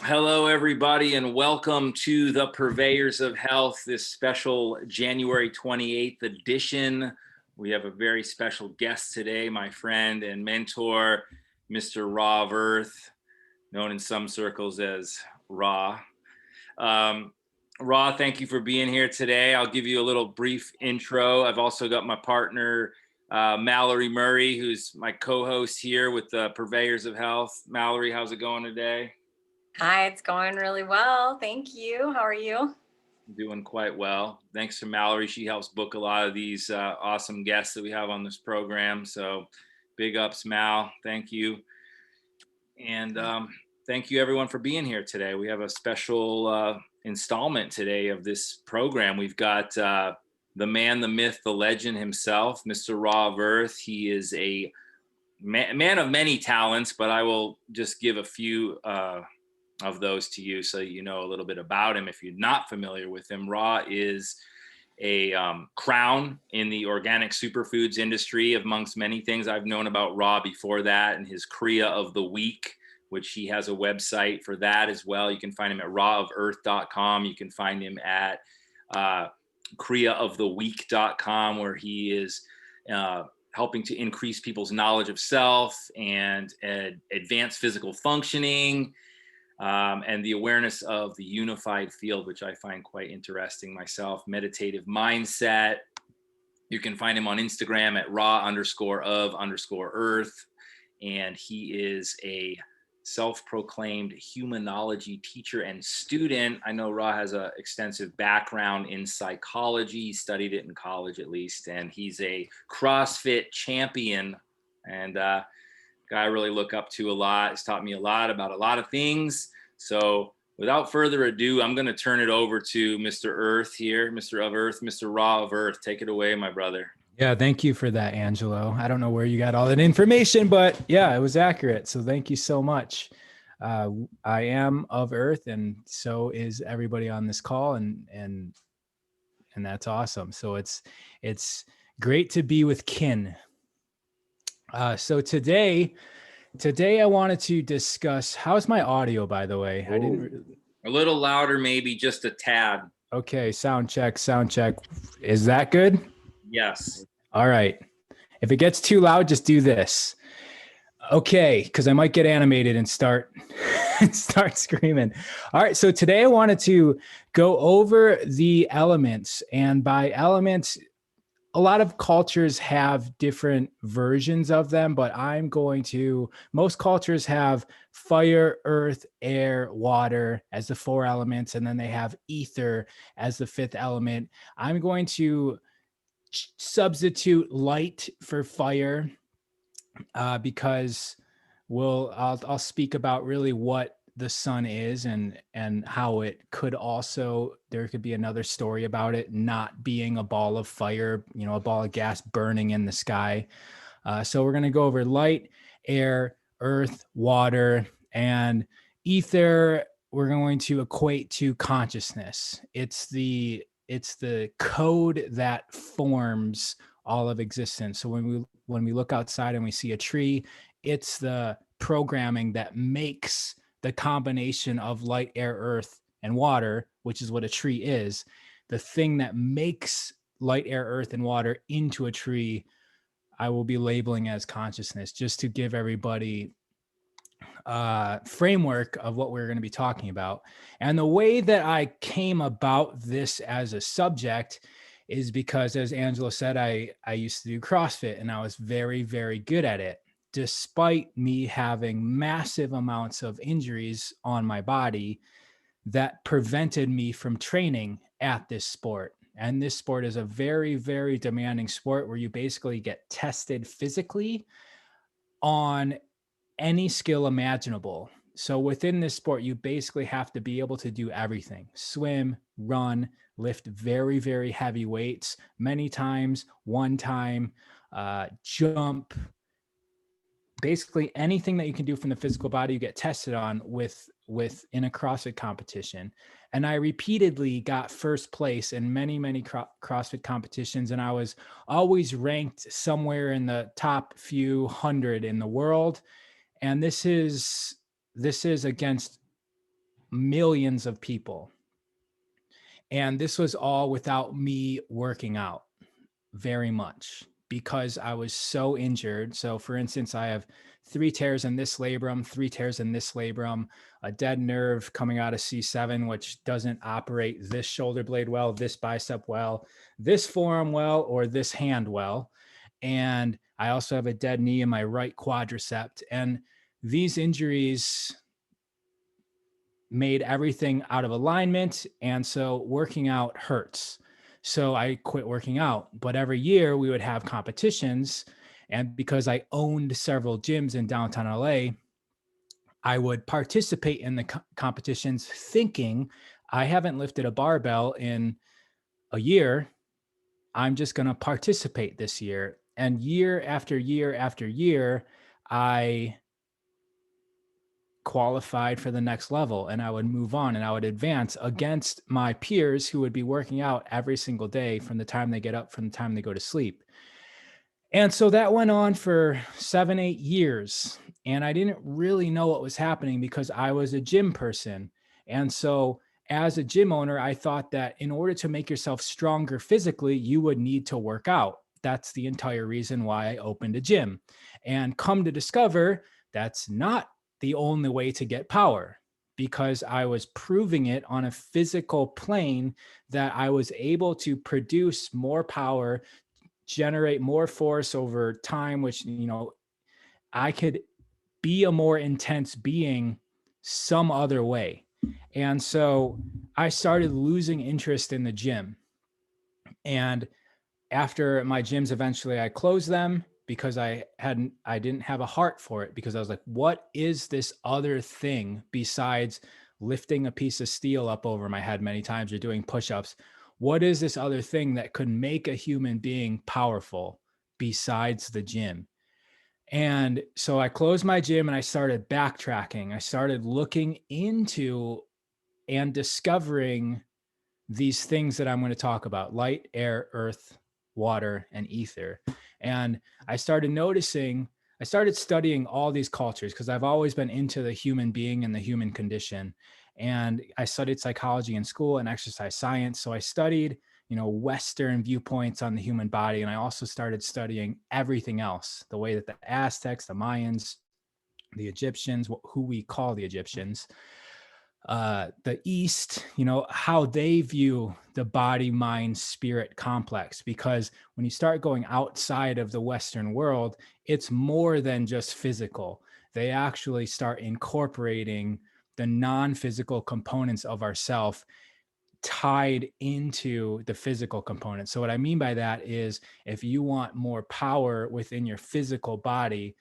Hello, everybody, and welcome to the Purveyors of Health, this special January 28th edition. We have a very special guest today, my friend and mentor, Mr. Ra of Earth, known in some circles as Ra. Ra, thank you for being here today. I'll give you a little brief intro. I've also got my partner, Mallory Murray, who's my co-host here with the Purveyors of Health. Mallory, how's it going today? Hi, it's going really well. Thank you. How are you? Doing quite well. Thanks to Mallory. She helps book a lot of these awesome guests that we have on this program. So big ups, Mal. Thank you. And thank you, everyone, for being here today. We have a special installment today of this program. We've got the man, the myth, the legend himself, Mr. Ra of Earth. He is a man of many talents, but I will just give a few of those to you so you know a little bit about him if you're not familiar with him. Ra is a crown in the organic superfoods industry, amongst many things. I've known about Ra before that, and his Kriya of the Week, which he has a website for that as well. You can find him at raofearth.com. You can find him at kriyaoftheweek.com, where he is helping to increase people's knowledge of self and advance physical functioning, and the awareness of the unified field, which I find quite interesting myself. Meditative mindset. You can find him on Instagram at raw_of_earth. And he is a self-proclaimed humanology teacher and student. I know Ra has an extensive background in psychology. He studied it in college, at least. And he's a CrossFit champion, and guy I really look up to a lot. He's taught me a lot about a lot of things. So without further ado, I'm going to turn it over to Mr. Earth here, Mr. of Earth, Mr. Ra of Earth. Take it away, my brother. Yeah, thank you for that, Angelo. I don't know where you got all that information, but yeah, it was accurate. So thank you so much. I am of Earth, and so is everybody on this call, and that's awesome. So it's great to be with kin. So today I wanted to discuss, how's my audio, by the way? Ooh. I didn't. A little louder, maybe just a tad. Okay, sound check. Is that good? Yes. All right. If it gets too loud, just do this. Okay, because I might get animated and start screaming. All right, so today I wanted to go over the elements, and by elements, a lot of cultures have different versions of them, but most cultures have fire, earth, air, water as the four elements, and then they have ether as the fifth element. I'm going to substitute light for fire because I'll speak about really what the sun is and how it could also, there could be another story about it not being a ball of fire, a ball of gas burning in the sky. So we're going to go over light, air, earth, water, and ether. We're going to equate to consciousness. It's the code that forms all of existence. So when we look outside and we see a tree, it's the programming that makes the combination of light, air, earth, and water, which is what a tree is. The thing that makes light, air, earth, and water into a tree, I will be labeling as consciousness, just to give everybody framework of what we're going to be talking about. And the way that I came about this as a subject is because, as Angelo said, I used to do CrossFit, and I was very, very good at it, despite me having massive amounts of injuries on my body that prevented me from training at this sport. And this sport is a very, very demanding sport where you basically get tested physically on any skill imaginable. So within this sport, you basically have to be able to do everything: swim, run, lift very, very heavy weights many times, one time, jump. Basically anything that you can do from the physical body, you get tested on with in a CrossFit competition. And I repeatedly got first place in many, many CrossFit competitions. And I was always ranked somewhere in the top few hundred in the world. And this is against millions of people. And this was all without me working out very much because I was so injured. So for instance, I have 3 tears in this labrum, 3 tears in this labrum, a dead nerve coming out of C7, which doesn't operate this shoulder blade well, this bicep well, this forearm well, or this hand well. And I also have a dead knee in my right quadricep. And these injuries made everything out of alignment. And so working out hurts. So I quit working out. But every year we would have competitions. And because I owned several gyms in downtown LA, I would participate in the competitions thinking I haven't lifted a barbell in a year. I'm just going to participate this year. And year after year after year, I qualified for the next level, and I would move on and I would advance against my peers who would be working out every single day from the time they get up, from the time they go to sleep. And so that went on for 7, 8 years. And I didn't really know what was happening because I was a gym person. And so as a gym owner, I thought that in order to make yourself stronger physically, you would need to work out. That's the entire reason why I opened a gym. And come to discover, that's not the only way to get power, because I was proving it on a physical plane that I was able to produce more power, generate more force over time, which, I could be a more intense being some other way. And so I started losing interest in the gym. And after my gyms, eventually I closed them because I didn't have a heart for it, because I was like, what is this other thing besides lifting a piece of steel up over my head many times or doing push-ups? What is this other thing that could make a human being powerful besides the gym? And so I closed my gym and I started backtracking. I started looking into and discovering these things that I'm going to talk about: light, air, earth, water, and ether. And I started studying all these cultures because I've always been into the human being and the human condition. And I studied psychology in school and exercise science. So I studied, Western viewpoints on the human body. And I also started studying everything else, the way that the Aztecs, the Mayans, the Egyptians, who we call the Egyptians, the East, how they view the body, mind, spirit complex. Because when you start going outside of the Western world, it's more than just physical. They actually start incorporating the non-physical components of ourself tied into the physical components. So what I mean by that is, if you want more power within your physical body,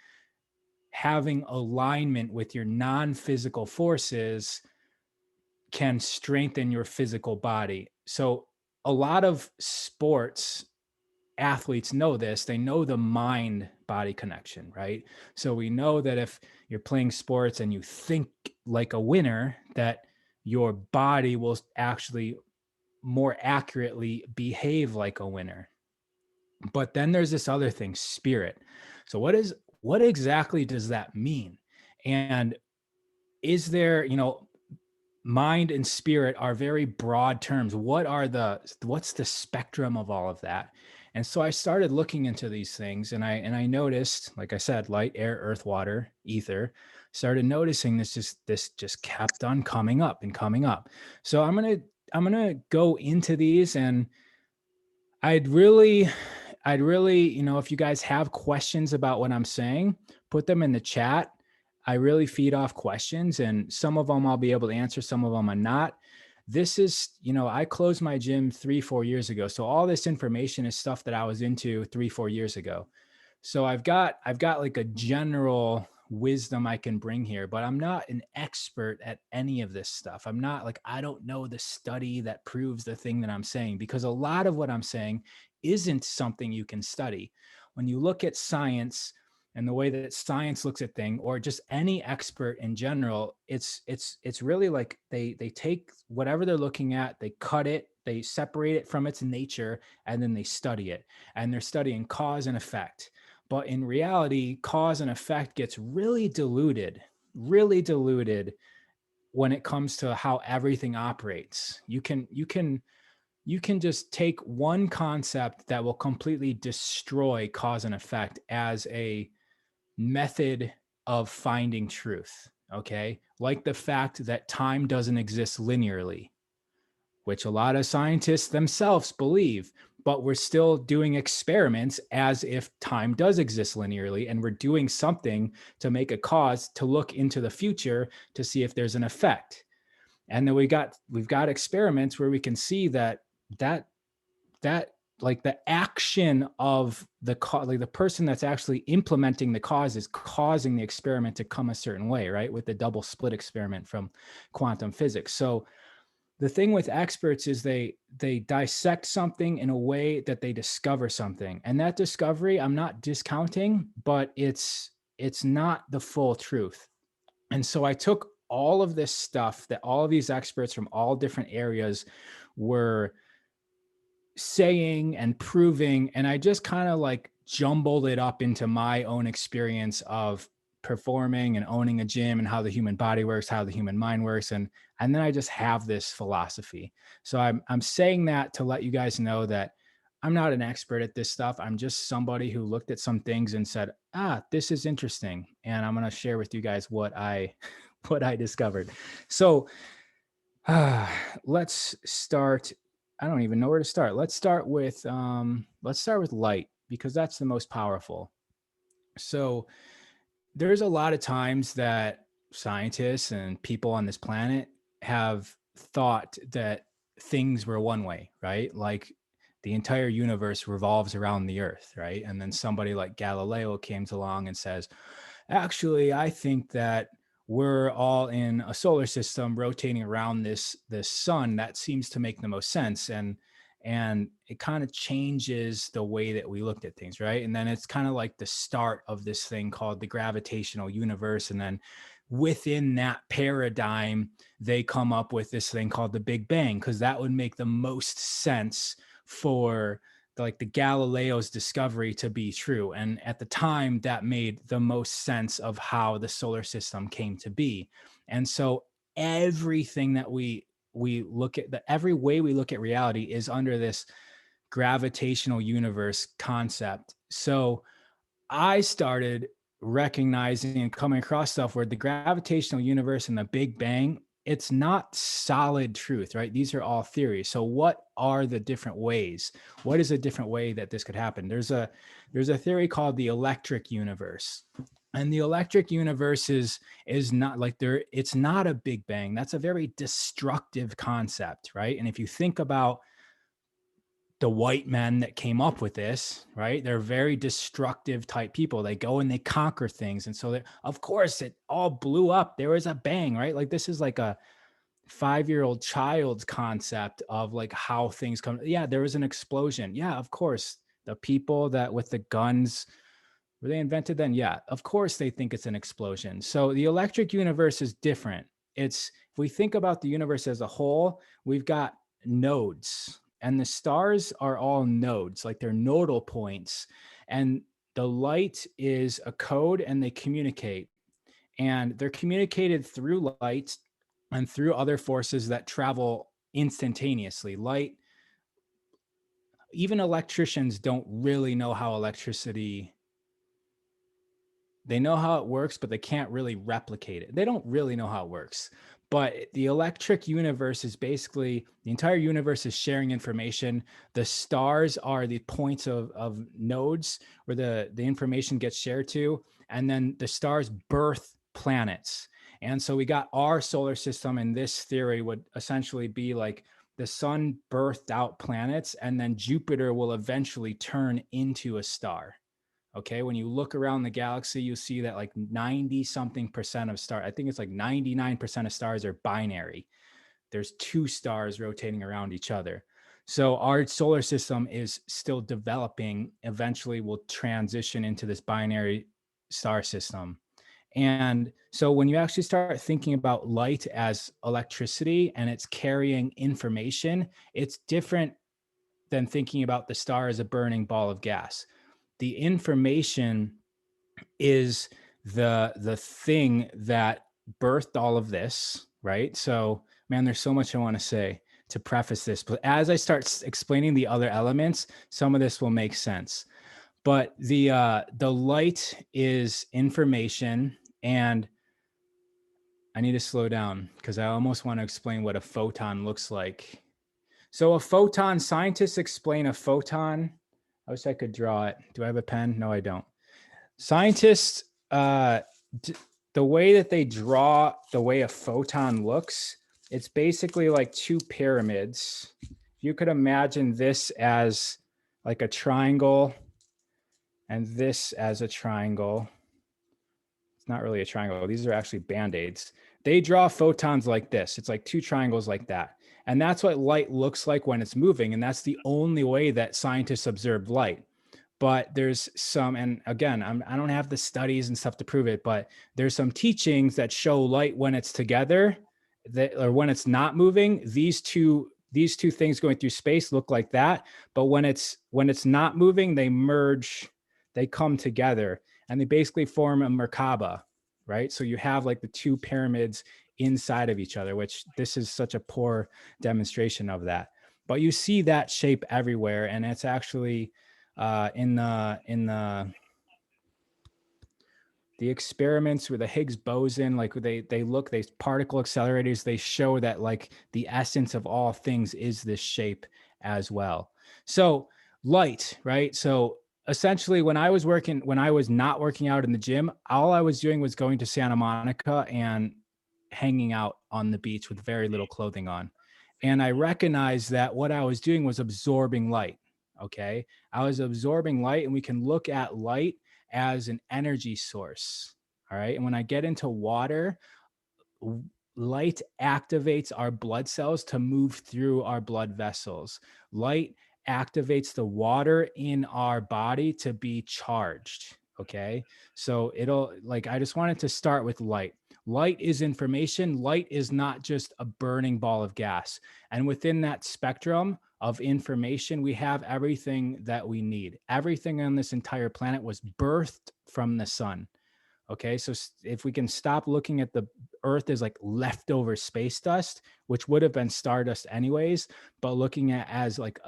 having alignment with your non-physical forces can strengthen your physical body. So a lot of sports athletes know this. They know the mind body connection, right? So we know that if you're playing sports and you think like a winner, that your body will actually more accurately behave like a winner. But then there's this other thing, spirit. So what exactly does that mean? And is there, mind and spirit are very broad terms. What's the spectrum of all of that? And so I started looking into these things, and I noticed, like I said, light, air, earth, water, ether. Started noticing this just kept on coming up and coming up. So I'm gonna go into these, and I'd really, if you guys have questions about what I'm saying, put them in the chat. I really feed off questions, and some of them I'll be able to answer, some of them I'm not. This is, I closed my gym 3-4 years ago. So all this information is stuff that I was into 3-4 years ago. So I've got like a general wisdom I can bring here, but I'm not an expert at any of this stuff. I'm not like, I don't know the study that proves the thing that I'm saying, because a lot of what I'm saying isn't something you can study. When you look at science and the way that science looks at things, or just any expert in general, it's really like they take whatever they're looking at, they cut it, they separate it from its nature, and then they study it. And they're studying cause and effect. But in reality, cause and effect gets really diluted when it comes to how everything operates. You can just take one concept that will completely destroy cause and effect as a method of finding truth. Okay. Like the fact that time doesn't exist linearly, which a lot of scientists themselves believe, but we're still doing experiments as if time does exist linearly. And we're doing something to make a cause to look into the future to see if there's an effect. And then we've got experiments where we can see that like the action of like the person that's actually implementing the cause is causing the experiment to come a certain way, right? With the double slit experiment from quantum physics. So the thing with experts is they dissect something in a way that they discover something. And that discovery, I'm not discounting, but it's not the full truth. And so I took all of this stuff that all of these experts from all different areas were saying and proving, and I just kind of like jumbled it up into my own experience of performing and owning a gym and how the human body works, how the human mind works, and then I just have this philosophy. So I'm saying that to let you guys know that I'm not an expert at this stuff. I'm just somebody who looked at some things and said, this is interesting, and I'm going to share with you guys what I discovered. So let's start. I don't even know where to start. Let's start with light, because that's the most powerful. So there's a lot of times that scientists and people on this planet have thought that things were one way, right? Like the entire universe revolves around the earth, right? And then somebody like Galileo comes along and says, actually, I think that we're all in a solar system rotating around this sun. That seems to make the most sense. And it kind of changes the way that we looked at things, right? And then it's kind of like the start of this thing called the gravitational universe. And then within that paradigm, they come up with this thing called the Big Bang, because that would make the most sense for like the Galileo's discovery to be true. And at the time, that made the most sense of how the solar system came to be. And so everything that we look at, every way we look at reality is under this gravitational universe concept. So I started recognizing and coming across stuff where the gravitational universe and the Big Bang, it's not solid truth, right? These are all theories. So what are the different ways? What is a different way that this could happen? There's a theory called the electric universe. And the electric universe is not like it's not a Big Bang. That's a very destructive concept, right? And if you think about the white men that came up with this, right? They're very destructive type people. They go and they conquer things. And so of course it all blew up. There was a bang, right? Like this is like a 5-year-old child's concept of like how things come. Yeah, there was an explosion. Yeah, of course. The people that with the guns, were they invented then? Yeah, of course they think it's an explosion. So the electric universe is different. If we think about the universe as a whole, we've got nodes, and the stars are all nodes, like they're nodal points. And the light is a code, and they communicate. And they're communicated through light and through other forces that travel instantaneously. Light, even electricians don't really know how electricity, they know how it works, but they can't really replicate it. They don't really know how it works. But the electric universe is basically the entire universe is sharing information. The stars are the points of nodes where the information gets shared to. And then the stars birth planets. And so we got our solar system, and this theory would essentially be like the sun birthed out planets, and then Jupiter will eventually turn into a star. Okay, when you look around the galaxy, you see that like 90 something percent of stars, I think it's like 99% of stars are binary. There's two stars rotating around each other. So our solar system is still developing, eventually will transition into this binary star system. And so when you actually start thinking about light as electricity and it's carrying information, it's different than thinking about the star as a burning ball of gas. The information is the thing that birthed all of this, right? So, man, there's so much I want to say to preface this, but as I start explaining the other elements, some of this will make sense. But the light is information, and I need to slow down because I almost want to explain what a photon looks like. So a photon, scientists explain a photon. I wish I could draw it. Do I have a pen? No, I don't. Scientists, the way that they draw the way a photon looks, it's basically like two pyramids. You could imagine this as like a triangle and this as a triangle. It's not really a triangle. These are actually band-aids. They draw photons like this. It's like two triangles like that. And that's what light looks like when it's moving. And that's the only way that scientists observe light. But there's some, and again, I don't have the studies and stuff to prove it, but there's some teachings that show light when it's together, or when it's not moving. These two things going through space look like that. But when it's not moving, they merge, they come together, and they basically form a Merkaba, right? So you have like the two pyramids inside of each other, which this is such a poor demonstration of that. But you see that shape everywhere, and it's actually in the experiments with the Higgs boson, like they particle accelerators, they show that like the essence of all things is this shape as well. So light, right? So essentially when I was not working out in the gym, all I was doing was going to Santa Monica and hanging out on the beach with very little clothing on. And I recognized that what I was doing was absorbing light. Okay. I was absorbing light, and we can look at light as an energy source. All right. And when I get into water, light activates our blood cells to move through our blood vessels. Light activates the water in our body to be charged. Okay. So I just wanted to start with light. Light is information. Light is not just a burning ball of gas. And within that spectrum of information, we have everything that we need. Everything on this entire planet was birthed from the sun. Okay, so if we can stop looking at the Earth as like leftover space dust, which would have been stardust anyways, but looking at as like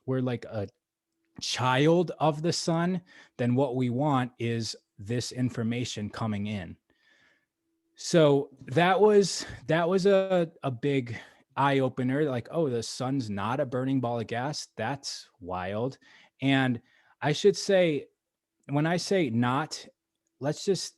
we're like a child of the sun, then what we want is this information coming in. So that was a big eye opener. Like, oh, the sun's not a burning ball of gas. That's wild. And I should say, when I say not, let's just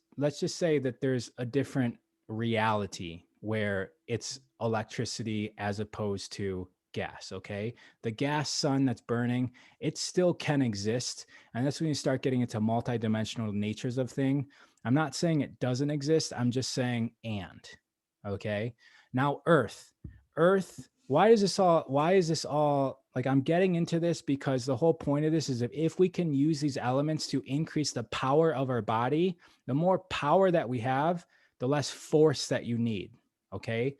say that there's a different reality where it's electricity as opposed to gas. Okay, the gas sun that's burning, it still can exist, and that's when you start getting into multidimensional natures of thing. I'm not saying it doesn't exist. I'm just saying okay. Now Earth, why is this all like, I'm getting into this because the whole point of this is if we can use these elements to increase the power of our body, the more power that we have, the less force that you need. Okay.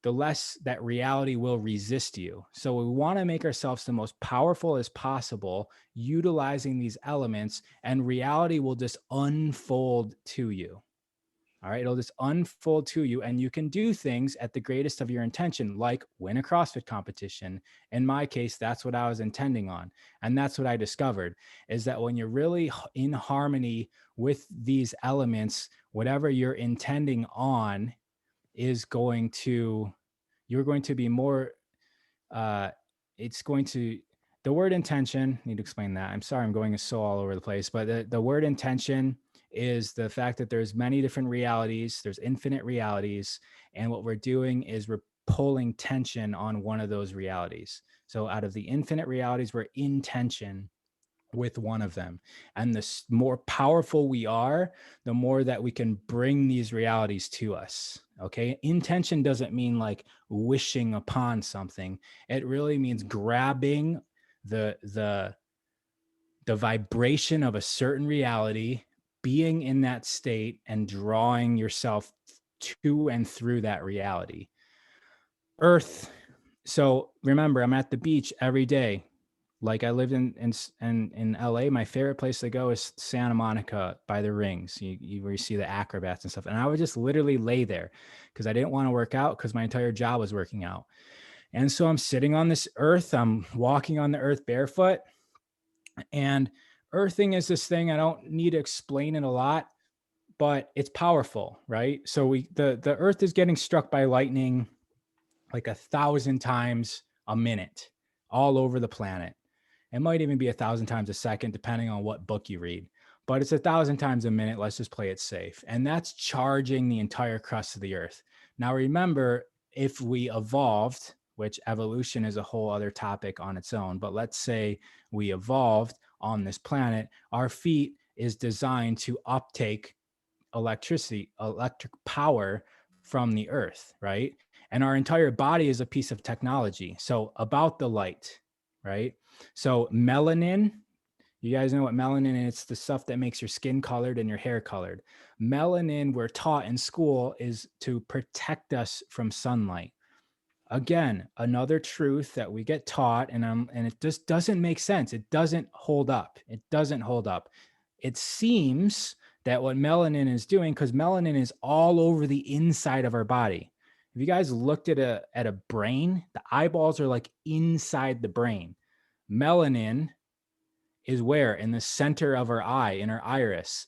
The less that reality will resist you. So we want to make ourselves the most powerful as possible, utilizing these elements, and reality will just unfold to you. All right, it'll just unfold to you, and you can do things at the greatest of your intention, like win a CrossFit competition. In my case, that's what I was intending on. And that's what I discovered, is that when you're really in harmony with these elements, whatever you're intending on is you're going to be more, the word intention, need to explain that. I'm sorry, I'm going so all over the place, but the word intention is the fact that there's many different realities, there's infinite realities, and what we're doing is we're pulling tension on one of those realities. So out of the infinite realities, we're in tension with one of them. And the more powerful we are, the more that we can bring these realities to us. Okay. Intention doesn't mean like wishing upon something. It really means grabbing the vibration of a certain reality, being in that state, and drawing yourself to and through that reality. Earth. So remember, I'm at the beach every day. Like I lived in LA. My favorite place to go is Santa Monica by the rings, where you see the acrobats and stuff. And I would just literally lay there because I didn't want to work out because my entire job was working out. And so I'm sitting on this earth. I'm walking on the earth barefoot. And earthing is this thing, I don't need to explain it a lot, but it's powerful, right? So the earth is getting struck by lightning like 1,000 times a minute all over the planet. It might even be 1,000 times a second, depending on what book you read, but it's 1,000 times a minute. Let's just play it safe. And that's charging the entire crust of the earth. Now, remember, if we evolved, which evolution is a whole other topic on its own, but let's say we evolved on this planet, our feet is designed to uptake electric power from the earth, right? And our entire body is a piece of technology. So about the light, right? So melanin, you guys know what melanin is? It's the stuff that makes your skin colored and your hair colored. Melanin, we're taught in school, is to protect us from sunlight. Again, another truth that we get taught, and it just doesn't make sense. It doesn't hold up. It doesn't hold up. It seems that what melanin is doing, because melanin is all over the inside of our body. If you guys looked at a brain, the eyeballs are like inside the brain. Melanin is where? In the center of our eye, in our iris.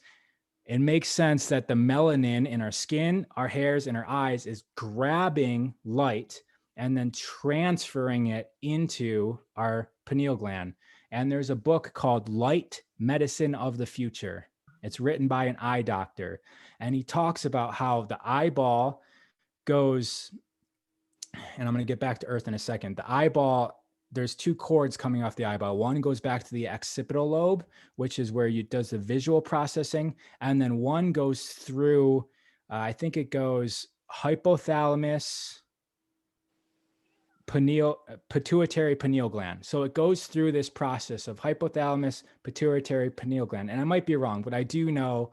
It makes sense that the melanin in our skin, our hairs, and our eyes is grabbing light and then transferring it into our pineal gland. And there's a book called Light Medicine of the Future. It's written by an eye doctor. And he talks about how the eyeball goes, and I'm going to get back to Earth in a second. The eyeball, there's two cords coming off the eyeball. One goes back to the occipital lobe, which is where you does the visual processing. And then one goes through, I think it goes hypothalamus, pituitary pineal gland. So it goes through this process of hypothalamus, pituitary pineal gland. And I might be wrong, but I do know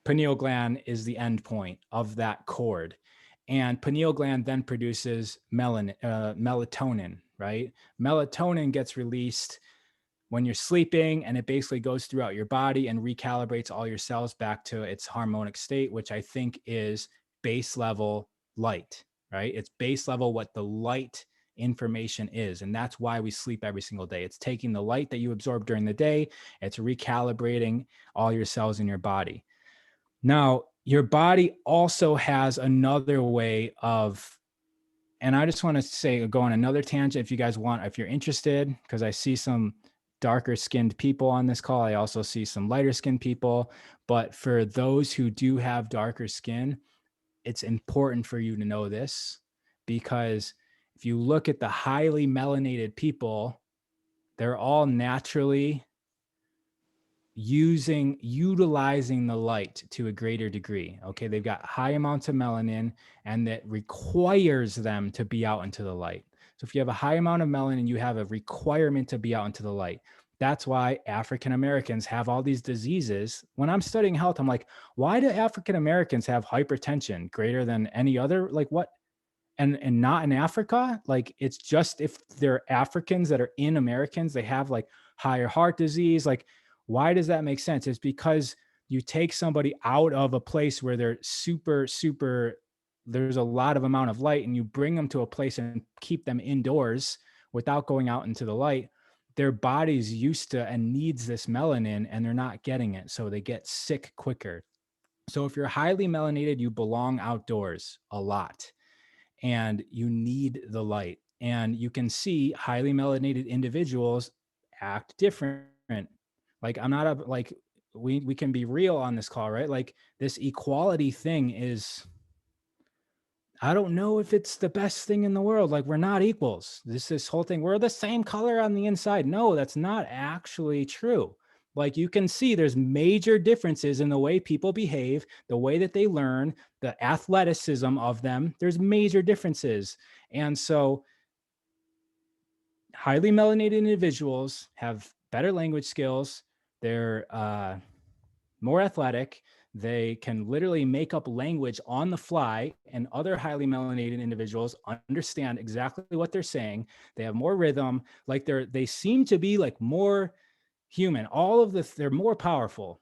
pineal gland is the end point of that cord. And pineal gland then produces melatonin, right? Melatonin gets released when you're sleeping, and it basically goes throughout your body and recalibrates all your cells back to its harmonic state, which I think is base level light, right? It's base level what the light information is. And that's why we sleep every single day. It's taking the light that you absorb during the day, it's recalibrating all your cells in your body. Now, your body also has another way of, and I just want to say, go on another tangent if you guys want, if you're interested, because I see some darker skinned people on this call. I also see some lighter skinned people. But for those who do have darker skin, it's important for you to know this, because if you look at the highly melanated people, they're all naturally utilizing the light to a greater degree. Okay, they've got high amounts of melanin, and that requires them to be out into the light. So if you have a high amount of melanin, you have a requirement to be out into the light. That's why African Americans have all these diseases. When I'm studying health, I'm like, why do African Americans have hypertension greater than any other? Like what? And not in Africa? Like, it's just if they're Africans that are in Americans, they have like higher heart disease. Like, why does that make sense? It's because you take somebody out of a place where they're super, there's a lot of amount of light, and you bring them to a place and keep them indoors without going out into the light. Their body's used to and needs this melanin, and they're not getting it. So they get sick quicker. So if you're highly melanated, you belong outdoors a lot, and you need the light. And you can see highly melanated individuals act different. Like, I'm not a, like, we can be real on this call, right? Like, this equality thing is, I don't know if it's the best thing in the world. Like, we're not equals. This whole thing, we're the same color on the inside. No, that's not actually true. Like, you can see there's major differences in the way people behave, the way that they learn, the athleticism of them. There's major differences. And so highly melanated individuals have better language skills. They're more athletic. They can literally make up language on the fly, and other highly melanated individuals understand exactly what they're saying. They have more rhythm, like they seem to be like more human. They're more powerful,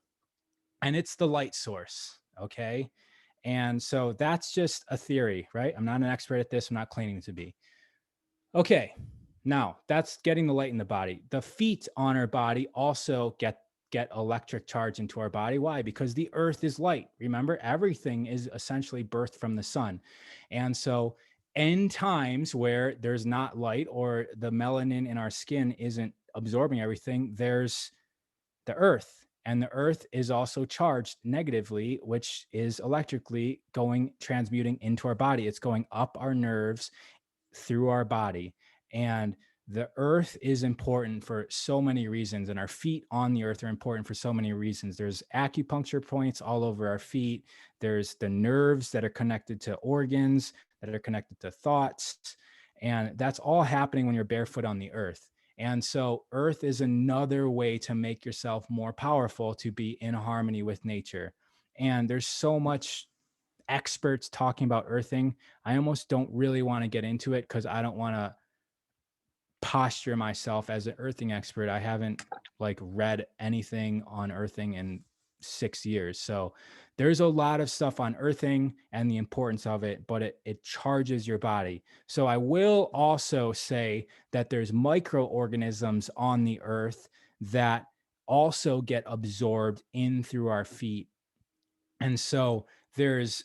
and it's the light source. Okay. And so that's just a theory, right? I'm not an expert at this. I'm not claiming to be. Okay. Now that's getting the light in the body. The feet on our body also get electric charge into our body. Why? Because the earth is light. Remember, everything is essentially birthed from the sun. And so in times where there's not light, or the melanin in our skin isn't absorbing everything, there's the earth. And the earth is also charged negatively, which is electrically transmuting into our body. It's going up our nerves through our body. And the earth is important for so many reasons, and our feet on the earth are important for so many reasons. There's acupuncture points all over our feet. There's the nerves that are connected to organs, that are connected to thoughts. And that's all happening when you're barefoot on the earth. And so earth is another way to make yourself more powerful, to be in harmony with nature. And there's so much experts talking about earthing. I almost don't really want to get into it because I don't want to posture myself as an earthing expert. I haven't read anything on earthing in 6 years. So there's a lot of stuff on earthing and the importance of it, but it charges your body. So I will also say that there's microorganisms on the earth that also get absorbed in through our feet. And so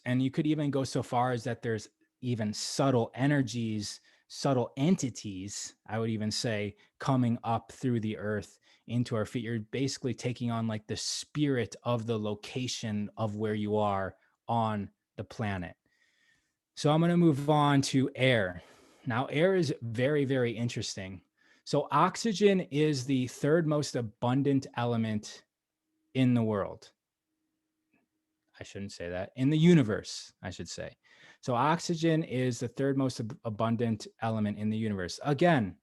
and you could even go so far as that there's even subtle energies, subtle entities, I would even say, coming up through the earth into our feet. You're basically taking on the spirit of the location of where you are on the planet. So I'm going to move on to air. Now, air is very, very interesting. So oxygen is the third most abundant element in the world. I shouldn't say that. In the universe, I should say. So oxygen is the third most abundant element in the universe. Again,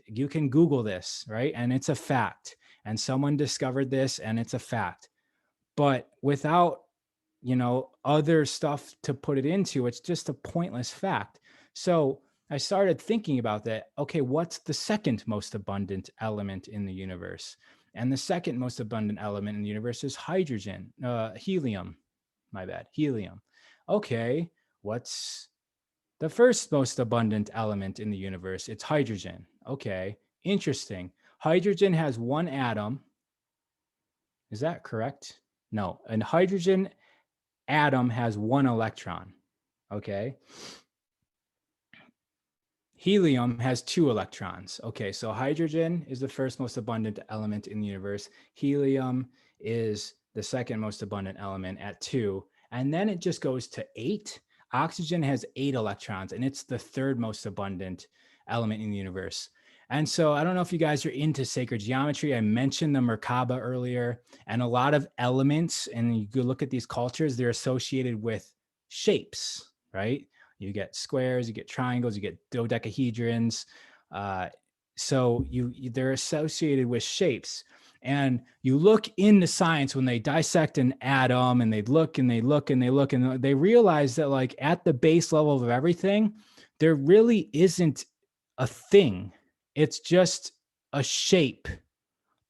you can Google this, right? And it's a fact. And someone discovered this, and it's a fact. But without, other stuff to put it into, it's just a pointless fact. So I started thinking about that. Okay, what's the second most abundant element in the universe? And the second most abundant element in the universe is hydrogen, helium. My bad, helium. Okay, what's the first most abundant element in the universe? It's hydrogen. Okay, interesting. Hydrogen has one atom. Is that correct? No, and hydrogen atom has one electron. Okay. Helium has 2 electrons. Okay, so hydrogen is the first most abundant element in the universe. Helium is the second most abundant element at 2. And then it just goes to 8. Oxygen has 8 electrons, and it's the third most abundant element in the universe. And so I don't know if you guys are into sacred geometry. I mentioned the Merkaba earlier, and a lot of elements, and you go look at these cultures, they're associated with shapes, right? You get squares, you get triangles, you get dodecahedrons. So they're associated with shapes. And you look into science when they dissect an atom, and they look and they look and they look, and they realize that at the base level of everything, there really isn't a thing. It's just a shape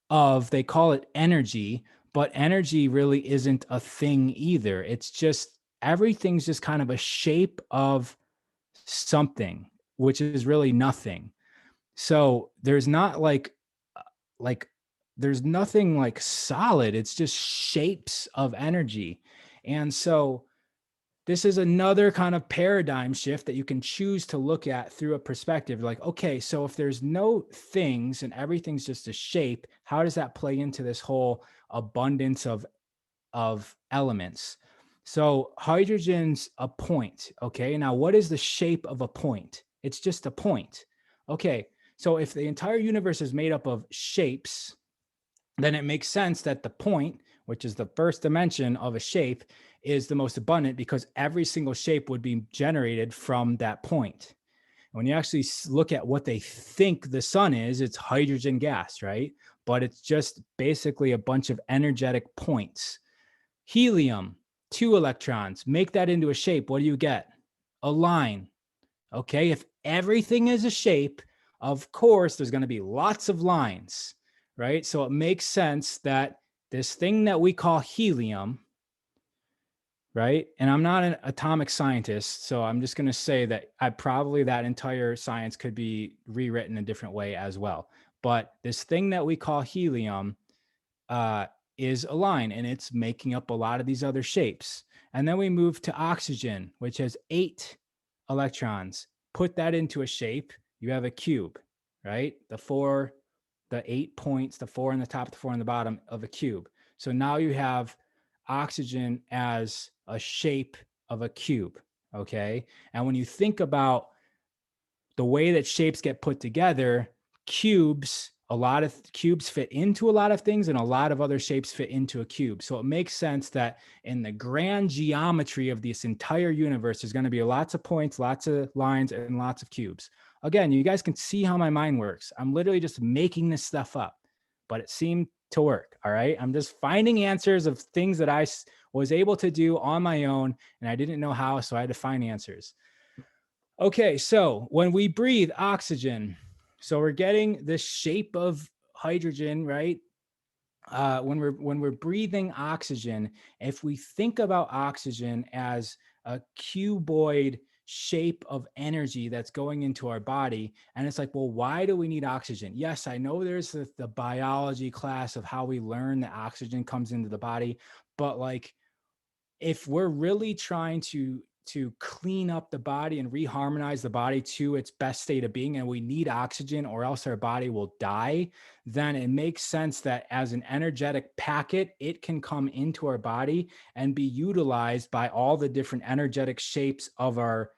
they call it energy, but energy really isn't a thing either. It's just, everything's just kind of a shape of something, which is really nothing. So there's not there's nothing solid. It's just shapes of energy. And so this is another kind of paradigm shift that you can choose to look at through a perspective. Okay, so if there's no things and everything's just a shape, how does that play into this whole abundance of elements? So hydrogen's a point. Okay, now what is the shape of a point? It's just a point. Okay, so if the entire universe is made up of shapes, then it makes sense that the point, which is the first dimension of a shape, is the most abundant, because every single shape would be generated from that point. When you actually look at what they think the sun is, it's hydrogen gas, right? But it's just basically a bunch of energetic points. Helium, 2 electrons. Make that into a shape. What do you get? A line. Okay, if everything is a shape, of course, there's going to be lots of lines, right? So it makes sense that this thing that we call helium, right? And I'm not an atomic scientist, so I'm just going to say that that entire science could be rewritten a different way as well. But this thing that we call helium is a line, and it's making up a lot of these other shapes. And then we move to oxygen, which has 8 electrons. Put that into a shape, you have a cube, right? The 8 points, the 4 on the top, the 4 on the bottom of a cube. So now you have oxygen as a shape of a cube, okay? And when you think about the way that shapes get put together, a lot of cubes fit into a lot of things, and a lot of other shapes fit into a cube. So it makes sense that in the grand geometry of this entire universe, there's going to be lots of points, lots of lines, and lots of cubes. Again, you guys can see how my mind works. I'm literally just making this stuff up, but it seemed to work. All right. I'm just finding answers of things that I was able to do on my own, and I didn't know how, so I had to find answers. Okay, so when we breathe oxygen, so we're getting this shape of hydrogen, right? When we're breathing oxygen, if we think about oxygen as a cuboid shape of energy that's going into our body, and it's like, well, why do we need oxygen? Yes, I know there's the biology class of how we learn that oxygen comes into the body, but like, if we're really trying to clean up the body and reharmonize the body to its best state of being, and we need oxygen or else our body will die, then it makes sense that as an energetic packet, it can come into our body and be utilized by all the different energetic shapes of our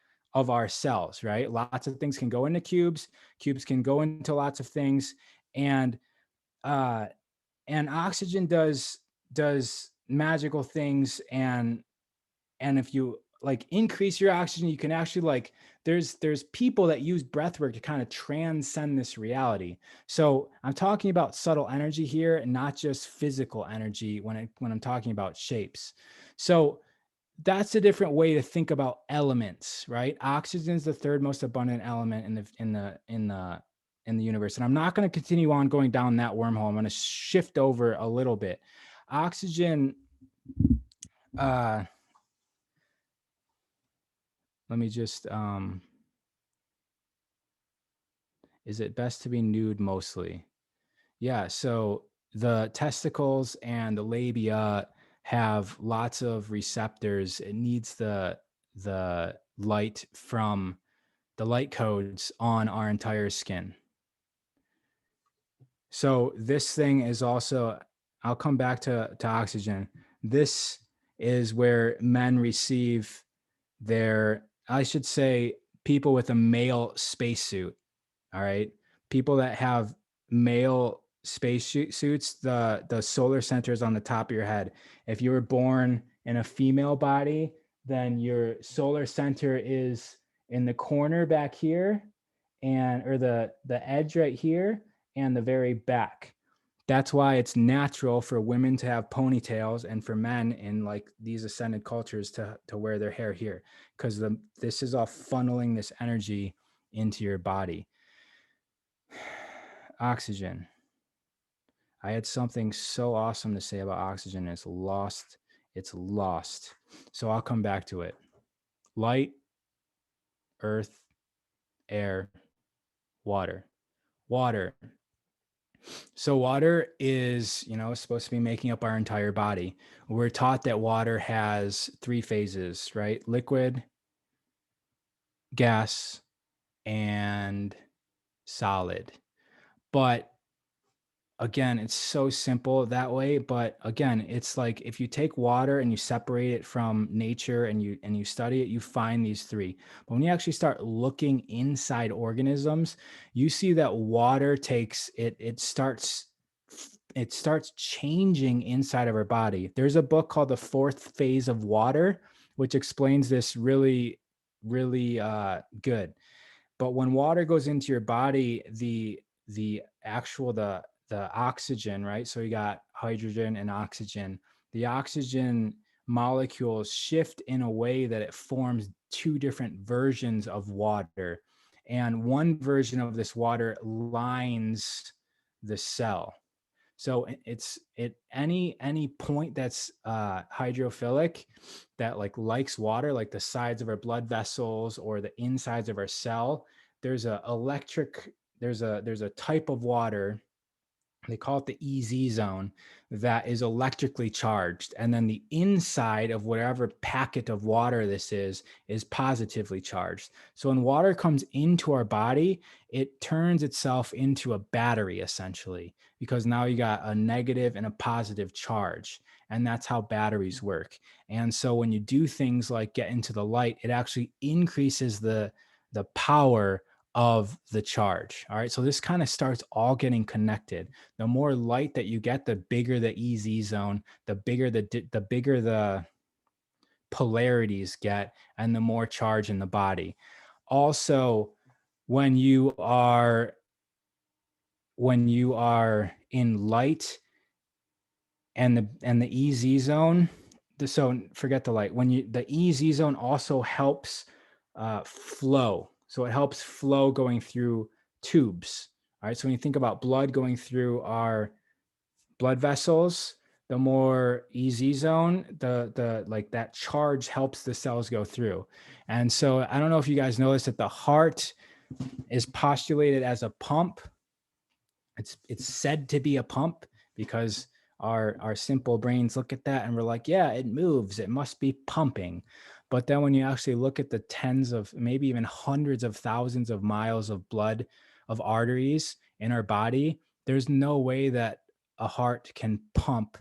cells, right? Lots of things can go into cubes can go into lots of things, and oxygen does magical things. And if you like increase your oxygen, you can actually, like, there's people that use breath work to kind of transcend this reality. So I'm talking about subtle energy here and not just physical energy when I'm talking about shapes. So that's a different way to think about elements, right? Oxygen is the third most abundant element in the universe. And I'm not going to continue on going down that wormhole. I'm going to shift over a little bit. Oxygen, let me just, is it best to be nude mostly? Yeah. So the testicles and the labia have lots of receptors. It needs the light from the light codes on our entire skin. So this thing is also, I'll come back to oxygen. This is where men receive their, I should say, people with a male spacesuit. All right. People that have male spacesuits, the solar center is on the top of your head. If you were born in a female body, then your solar center is in the corner back here, or the edge right here, and the very back. That's why it's natural for women to have ponytails and for men in like these ascended cultures to wear their hair here, because this is all funneling this energy into your body. Oxygen. I had something so awesome to say about oxygen. It's lost. So I'll come back to it. Light, earth, air, water. So water is, supposed to be making up our entire body. We're taught that water has 3 phases, right? Liquid, gas, and solid. But again, it's so simple that way. But again, it's like if you take water and you separate it from nature and you study it, you find these 3. But when you actually start looking inside organisms, you see that water it starts changing inside of our body. There's a book called The 4th Phase of Water, which explains this really, really good. But when water goes into your body, the oxygen, right? So you got hydrogen and oxygen. the oxygen molecules shift in a way that it forms two different versions of water. And one version of this water lines the cell. So it's at any point that's hydrophilic, that like likes water, like the sides of our blood vessels or the insides of our cell, there's a type of water, they call it the EZ zone, that is electrically charged. And then the inside of whatever packet of water this is positively charged. So when water comes into our body, it turns itself into a battery essentially, because now you got a negative and a positive charge. And that's how batteries work. And so when you do things like get into the light, it actually increases the power of the charge. All right. So this kind of starts all getting connected. The more light that you get, the bigger the EZ zone, the bigger the polarities get, and the more charge in the body. Also, when you are in light and the EZ zone, so forget the light. The EZ zone also helps flow. So it helps flow going through tubes. All right. So when you think about blood going through our blood vessels, the more EZ zone, the like that charge helps the cells go through. And so I don't know if you guys notice that the heart is postulated as a pump. It's said to be a pump because our simple brains look at that and we're like, yeah, it moves, it must be pumping. But then when you actually look at the tens of, maybe even hundreds of thousands of miles of blood, of arteries in our body, there's no way that a heart can pump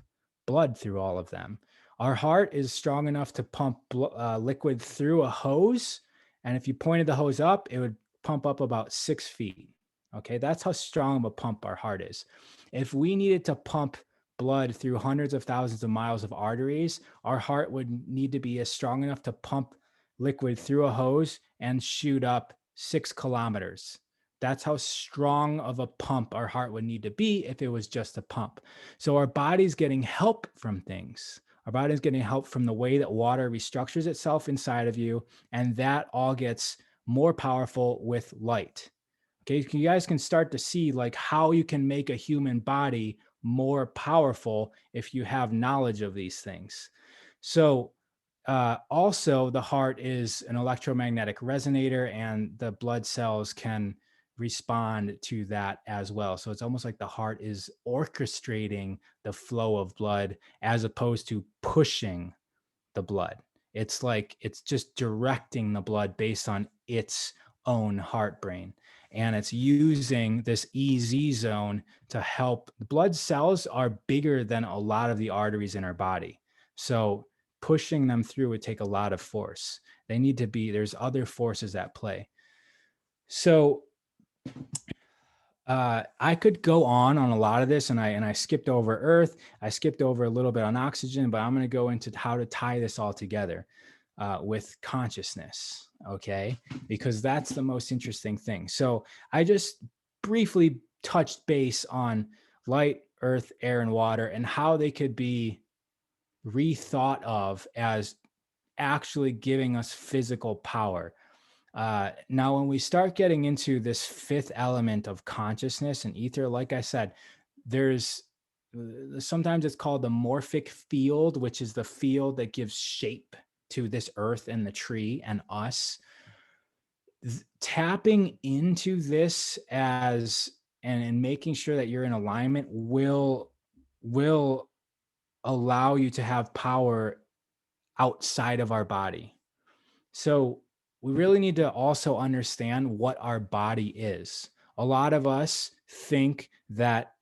blood through all of them. Our heart is strong enough to pump liquid through a hose. And if you pointed the hose up, it would pump up about 6 feet. Okay, that's how strong of a pump our heart is. If we needed to pump blood through hundreds of thousands of miles of arteries, our heart would need to be as strong enough to pump liquid through a hose and shoot up 6 kilometers. That's how strong of a pump our heart would need to be if it was just a pump. So our body's getting help from things. Our body's getting help from the way that water restructures itself inside of you, and that all gets more powerful with light. Okay, you guys can start to see like how you can make a human body more powerful if you have knowledge of these things. So also the heart is an electromagnetic resonator, and the blood cells can respond to that as well. So it's almost like the heart is orchestrating the flow of blood as opposed to pushing the blood. It's like it's just directing the blood based on its own heart brain. And it's using this EZ zone to help. The blood cells are bigger than a lot of the arteries in our body. So pushing them through would take a lot of force. They need to be, there's other forces at play. So I could go on a lot of this, and I skipped over Earth. I skipped over a little bit on oxygen, but I'm going to go into how to tie this all together with consciousness, okay? Because that's the most interesting thing. So I just briefly touched base on light, earth, air, and water, and how they could be rethought of as actually giving us physical power. Now, when we start getting into this fifth element of consciousness and ether, like I said, there's sometimes it's called the morphic field, which is the field that gives shape to this earth and the tree and us. Tapping into this and making sure that you're in alignment will allow you to have power outside of our body. So we really need to also understand what our body is. A lot of us think that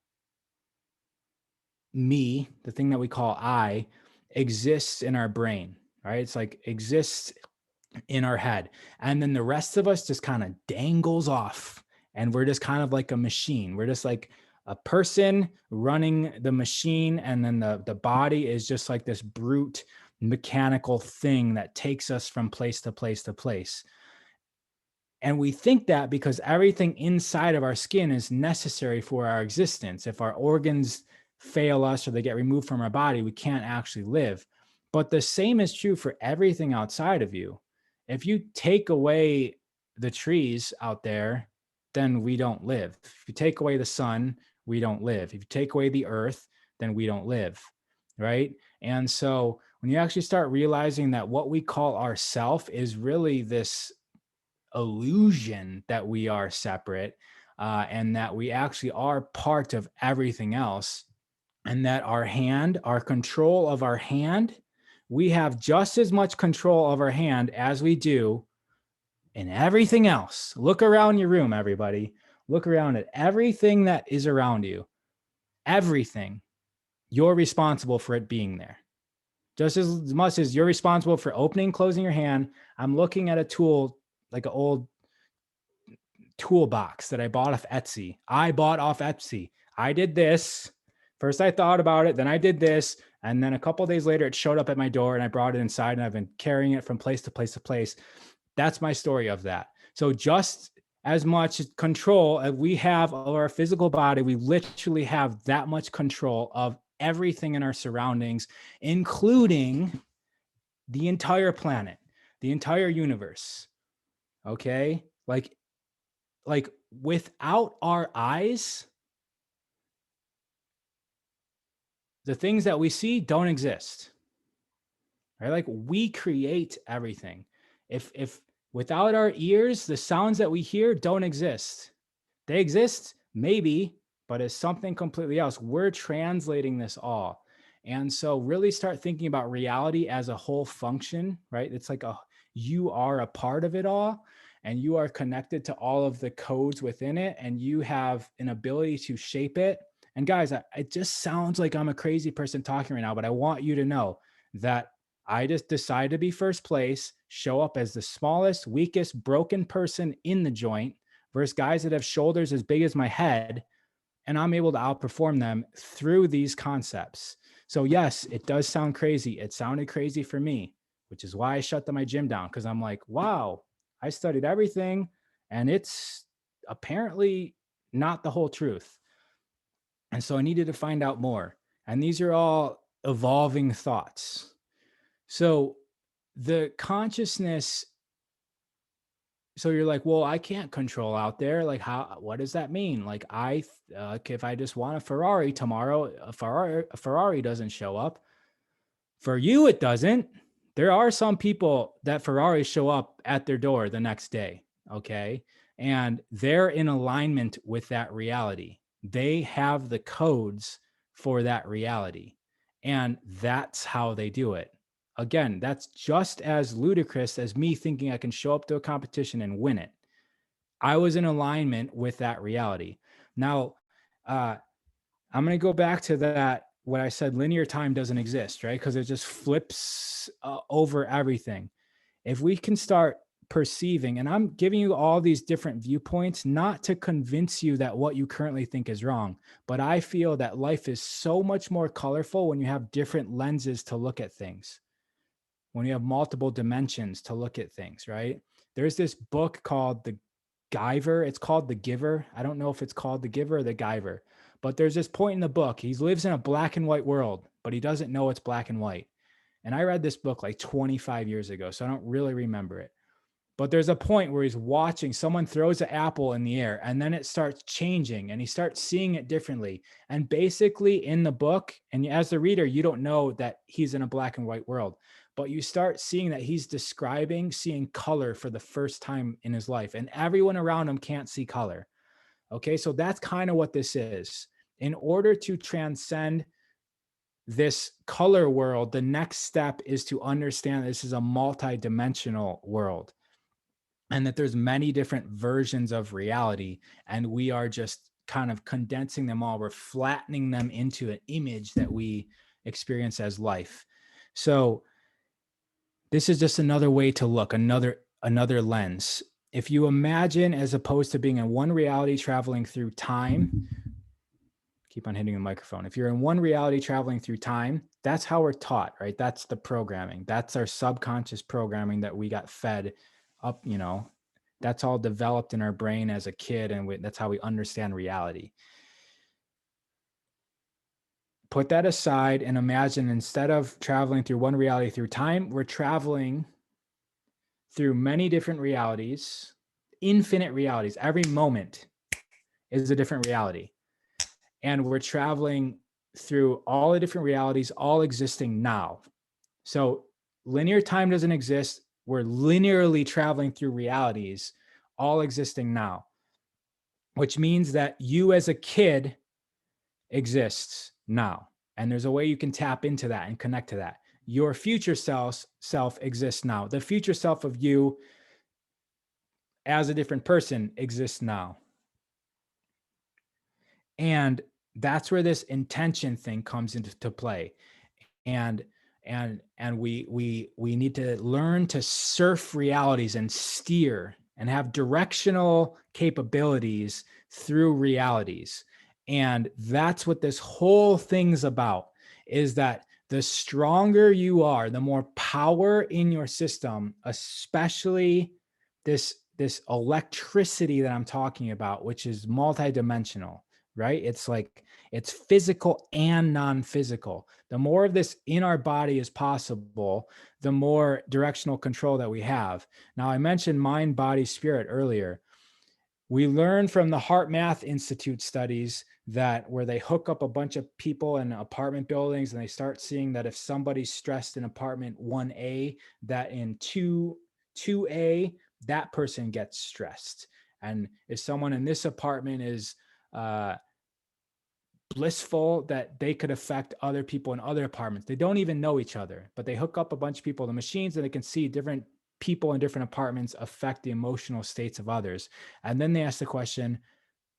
me, the thing that we call I, exists in our brain, right? It's like exists in our head. And then the rest of us just kind of dangles off, and we're just kind of like a machine. We're just like a person running the machine, and then the body is just like this brute mechanical thing that takes us from place to place to place. And we think that because everything inside of our skin is necessary for our existence. If our organs fail us or they get removed from our body, we can't actually live. But the same is true for everything outside of you. If you take away the trees out there, then we don't live. If you take away the sun, we don't live. If you take away the earth, then we don't live, right? And so when you actually start realizing that what we call ourself is really this illusion that we are separate, and that we actually are part of everything else, and that our control of our hand, we have just as much control of our hand as we do in everything else. Look around your room, everybody. Look around at everything that is around you. Everything. You're responsible for it being there. Just as much as you're responsible for opening and closing your hand. I'm looking at a tool, like an old toolbox that I bought off Etsy. I did this. First I thought about it, then I did this. And then a couple of days later, it showed up at my door and I brought it inside and I've been carrying it from place to place to place. That's my story of that. So just as much control as we have of our physical body, we literally have that much control of everything in our surroundings, including the entire planet, the entire universe. Okay? Like without our eyes, the things that we see don't exist. Right? Like we create everything. If without our ears, the sounds that we hear don't exist. They exist, maybe, but as something completely else. We're translating this all. And so really start thinking about reality as a whole function, right? It's like you are a part of it all, and you are connected to all of the codes within it, and you have an ability to shape it. And guys, it just sounds like I'm a crazy person talking right now, but I want you to know that I just decided to be first place, show up as the smallest, weakest, broken person in the joint versus guys that have shoulders as big as my head, and I'm able to outperform them through these concepts. So yes, it does sound crazy. It sounded crazy for me, which is why I shut my gym down, because I'm like, wow, I studied everything and it's apparently not the whole truth. And so I needed to find out more. And these are all evolving thoughts. So the consciousness, so you're like, well, I can't control out there. Like, what does that mean? Like if I just want a Ferrari tomorrow, a Ferrari doesn't show up. For you, it doesn't. There are some people that Ferraris show up at their door the next day. Okay. And they're in alignment with that reality. They have the codes for that reality. And that's how they do it. Again, that's just as ludicrous as me thinking I can show up to a competition and win it. I was in alignment with that reality. Now, I'm going to go back to that, what I said, linear time doesn't exist, right? Because it just flips over everything. If we can start perceiving, and I'm giving you all these different viewpoints, not to convince you that what you currently think is wrong, but I feel that life is so much more colorful when you have different lenses to look at things, when you have multiple dimensions to look at things, right? There's this book called The Giver. It's called The Giver. I don't know if it's called The Giver or The Giver, but there's this point in the book. He lives in a black and white world, but he doesn't know it's black and white. And I read this book like 25 years ago, so I don't really remember it. But there's a point where he's watching someone throws an apple in the air and then it starts changing and he starts seeing it differently. And basically in the book, and as the reader, you don't know that he's in a black and white world, but you start seeing that he's describing seeing color for the first time in his life, and everyone around him can't see color. Okay, so that's kind of what this is. In order to transcend this color world, the next step is to understand this is a multi-dimensional world, and that there's many different versions of reality, and we are just kind of condensing them all. We're flattening them into an image that we experience as life. So this is just another way to look, another lens. If you imagine, as opposed to being in one reality traveling through time, keep on hitting the microphone. If you're in one reality traveling through time, that's how we're taught, right? That's the programming. That's our subconscious programming that we got fed up, that's all developed in our brain as a kid. And that's how we understand reality. put that aside and imagine, instead of traveling through one reality through time, we're traveling through many different realities, infinite realities. Every moment is a different reality. And we're traveling through all the different realities, all existing now. So linear time doesn't exist. We're linearly traveling through realities, all existing now, which means that you as a kid exists now. And there's a way you can tap into that and connect to that. Your future self exists now. The future self of you as a different person exists now. And that's where this intention thing comes into play. And we need to learn to surf realities and steer and have directional capabilities through realities. And that's what this whole thing's about, is that the stronger you are, the more power in your system, especially this electricity that I'm talking about, which is multidimensional, right? It's like, it's physical and non-physical. The more of this in our body as possible, the more directional control that we have. Now, I mentioned mind, body, spirit earlier. We learned from the Heart Math Institute studies that where they hook up a bunch of people in apartment buildings and they start seeing that if somebody's stressed in apartment 1A, that in 2A, that person gets stressed. And if someone in this apartment is blissful, that they could affect other people in other apartments. They don't even know each other, but they hook up a bunch of people to machines and they can see different people in different apartments affect the emotional states of others. And then they ask the question,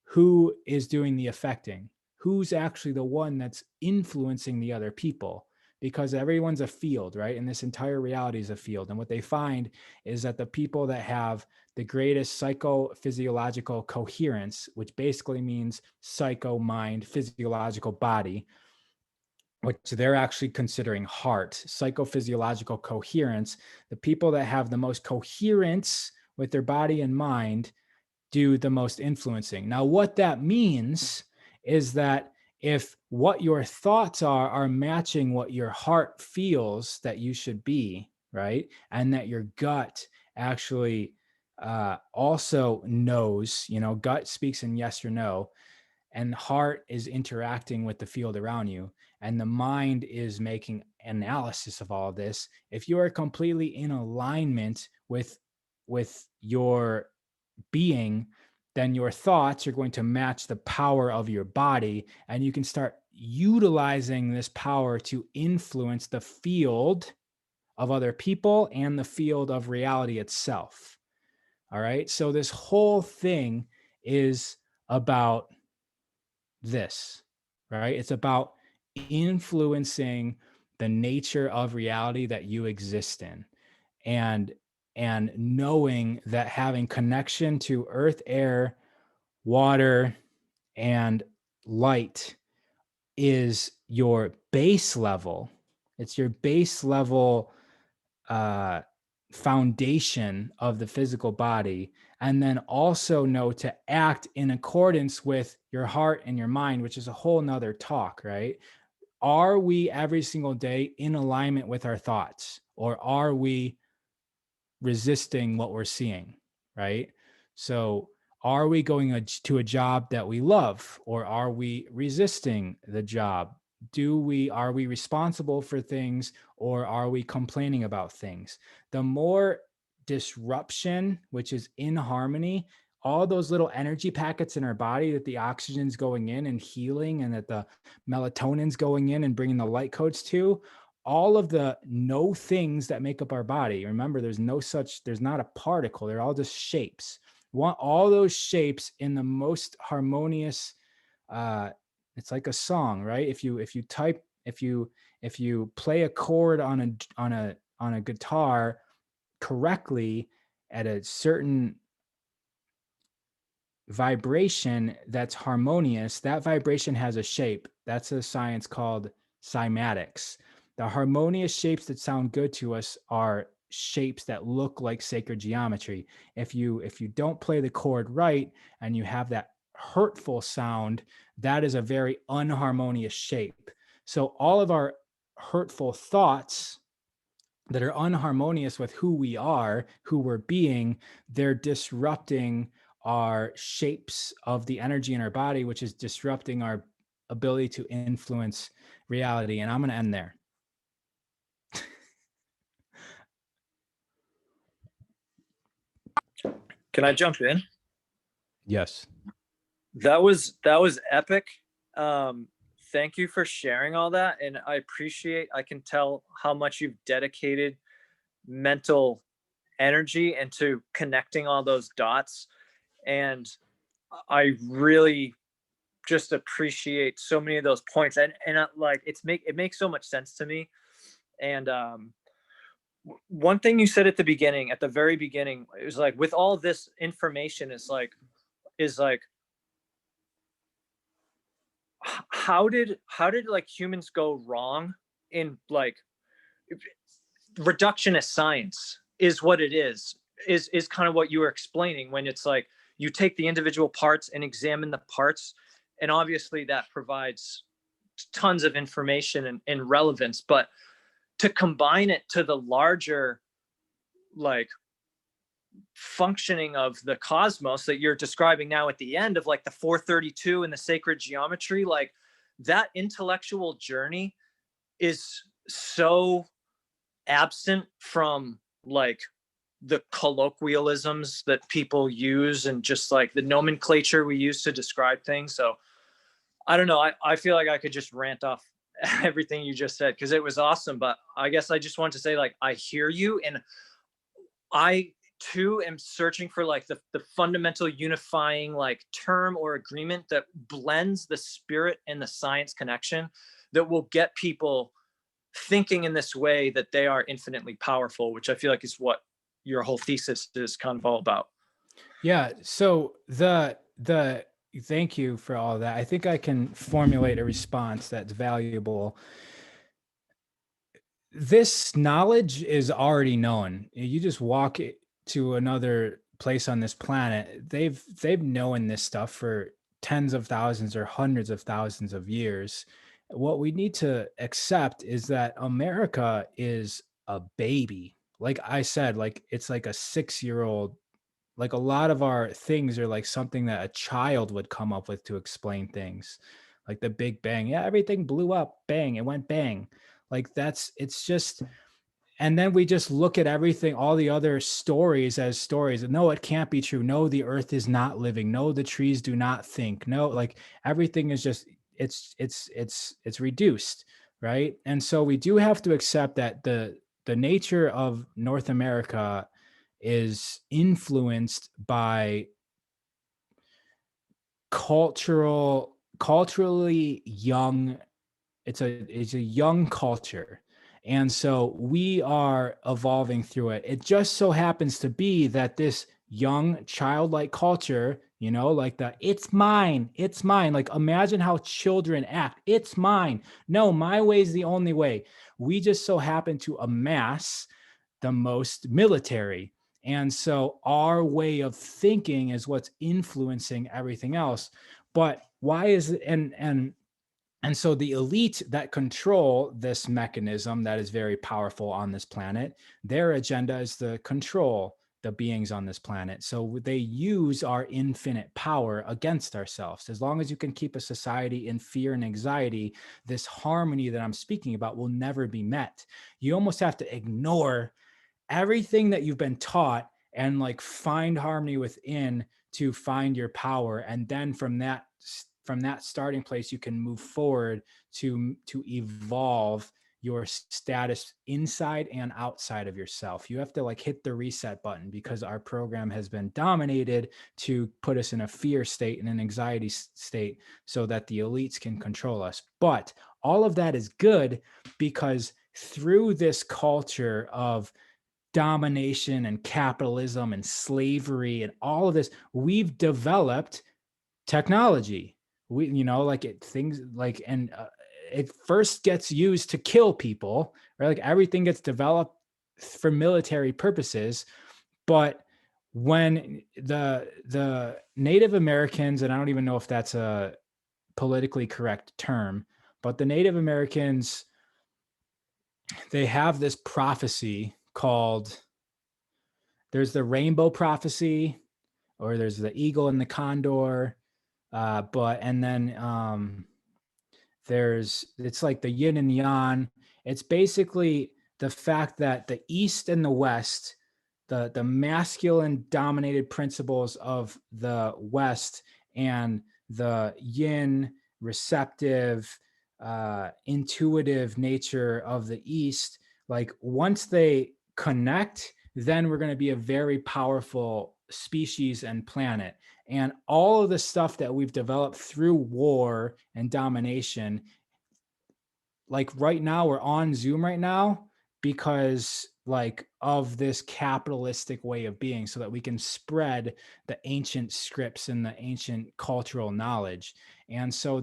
who is doing the affecting? Who's actually the one that's influencing the other people? Because everyone's a field, right? And this entire reality is a field. And what they find is that the people that have the greatest psychophysiological coherence, which basically means psycho, mind, physiological, body, which they're actually considering heart, psychophysiological coherence, the people that have the most coherence with their body and mind do the most influencing. Now, what that means is that if what your thoughts are matching what your heart feels that you should be, right? And that your gut actually also knows, gut speaks in yes or no, and heart is interacting with the field around you, and the mind is making analysis of all of this. If you are completely in alignment with your being, then your thoughts are going to match the power of your body, and you can start utilizing this power to influence the field of other people and the field of reality itself. All right. So this whole thing is about this, right? It's about influencing the nature of reality that you exist in. And knowing that having connection to earth, air, water, and light is your base level. It's your base level foundation of the physical body. And then also know to act in accordance with your heart and your mind, which is a whole nother talk, right? Are we every single day in alignment with our thoughts, or are we resisting what we're seeing, right? So are we going to a job that we love, or are we resisting the job? Are we responsible for things, or are we complaining about things? The more disruption, which is in harmony, all those little energy packets in our body that the oxygen's going in and healing, and that the melatonin's going in and bringing the light codes to, all of the no things that make up our body. Remember, there's not a particle. They're all just shapes. Want all those shapes in the most harmonious. It's like a song, right? If you play a chord on a guitar correctly at a certain vibration that's harmonious, that vibration has a shape. That's a science called cymatics. The harmonious shapes that sound good to us are shapes that look like sacred geometry. If you don't play the chord right and you have that hurtful sound, that is a very unharmonious shape. So all of our hurtful thoughts that are unharmonious with who we are, who we're being, they're disrupting our shapes of the energy in our body, which is disrupting our ability to influence reality. And I'm going to end there. Can I jump in? Yes. That was epic. Thank you for sharing all that. And I can tell how much you've dedicated mental energy into connecting all those dots. And I really just appreciate so many of those points. And like, it makes so much sense to me. And, one thing you said at the very beginning, it was like, with all this information, is like, how did like humans go wrong in like reductionist science is what it is kind of what you were explaining, when it's like you take the individual parts and examine the parts, and obviously that provides tons of information and relevance, but to combine it to the larger like functioning of the cosmos that you're describing now at the end of like the 432 and the sacred geometry, like that intellectual journey is so absent from like the colloquialisms that people use and just like the nomenclature we use to describe things. So I don't know, I feel like I could just rant off everything you just said because it was awesome, but I guess I just want to say, like, I hear you, and I too am searching for like the fundamental unifying like term or agreement that blends the spirit and the science connection that will get people thinking in this way that they are infinitely powerful, which I feel like is what your whole thesis is kind of all about. Yeah. So thank you for all of that. I think I can formulate a response that's valuable. This knowledge is already known. You just walk to another place on this planet. They've known this stuff for tens of thousands or hundreds of thousands of years. What we need to accept is that America is a baby. Like I said, like it's like a 6-year-old. Like a lot of our things are like something that a child would come up with to explain things. Like the Big Bang. Yeah, everything blew up, bang, it went bang. Like it's just, and then we just look at everything, all the other stories as stories. No, it can't be true. No, the earth is not living. No, the trees do not think. No, like everything is just, it's reduced, right? And so we do have to accept that the nature of North America is influenced by culturally young. It's a young culture. And so we are evolving through it. It just so happens to be that this young childlike culture, you know, like it's mine, like imagine how children act. It's mine. No, my way is the only way. We just so happen to amass the most military. And so our way of thinking is what's influencing everything else. But why is it? And so the elite that control this mechanism that is very powerful on this planet, their agenda is to control the beings on this planet. So they use our infinite power against ourselves. As long as you can keep a society in fear and anxiety, this harmony that I'm speaking about will never be met. You almost have to ignore everything that you've been taught and like find harmony within to find your power. And then from that starting place, you can move forward to evolve your status inside and outside of yourself. You have to like hit the reset button because our program has been dominated to put us in a fear state and an anxiety state so that the elites can control us. But all of that is good because through this culture of domination and capitalism and slavery and all of this, we've developed technology. We, you know, like things like, and it first gets used to kill people, right? Like everything gets developed for military purposes. But when the Native Americans, and I don't even know if that's a politically correct term, But the Native Americans, they have this prophecy called, there's the rainbow prophecy, or there's the eagle and the condor. And then it's like the yin and yang. It's basically the fact that the East and the West, the masculine dominated principles of the West and the yin receptive, intuitive nature of the East, like once they connect, then we're going to be a very powerful species and planet. And all of the stuff that we've developed through war and domination, like right now we're on Zoom right now because like of this capitalistic way of being, so that we can spread the ancient scripts and the ancient cultural knowledge. And so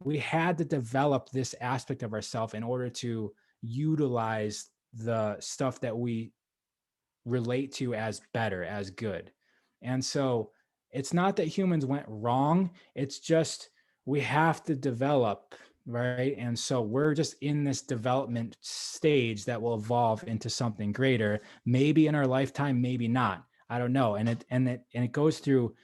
we had to develop this aspect of ourselves in order to utilize the stuff that we relate to as better, as good. And so it's not that humans went wrong, it's just we have to develop, right? And so we're just in this development stage that will evolve into something greater, maybe in our lifetime, maybe not, I don't know. And it goes through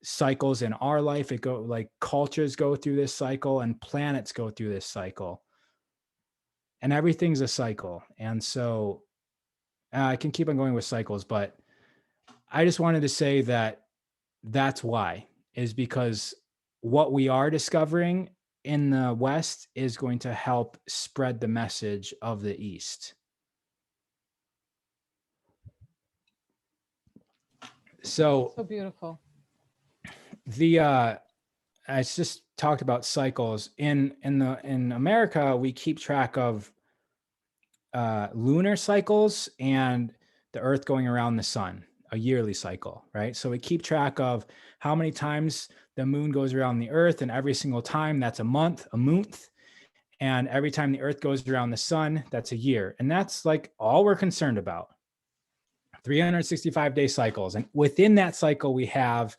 cycles in our life. Like cultures go through this cycle and planets go through this cycle, and everything's a cycle. And so I can keep on going with cycles, but I just wanted to say that that's why, is because what we are discovering in the West is going to help spread the message of the East. So beautiful. I just talked about cycles in America. We keep track of lunar cycles and the Earth going around the sun, a yearly cycle, right? So we keep track of how many times the moon goes around the Earth, and every single time that's a month. And every time the Earth goes around the sun, that's a year. And that's like all we're concerned about. 365-day cycles. And within that cycle, we have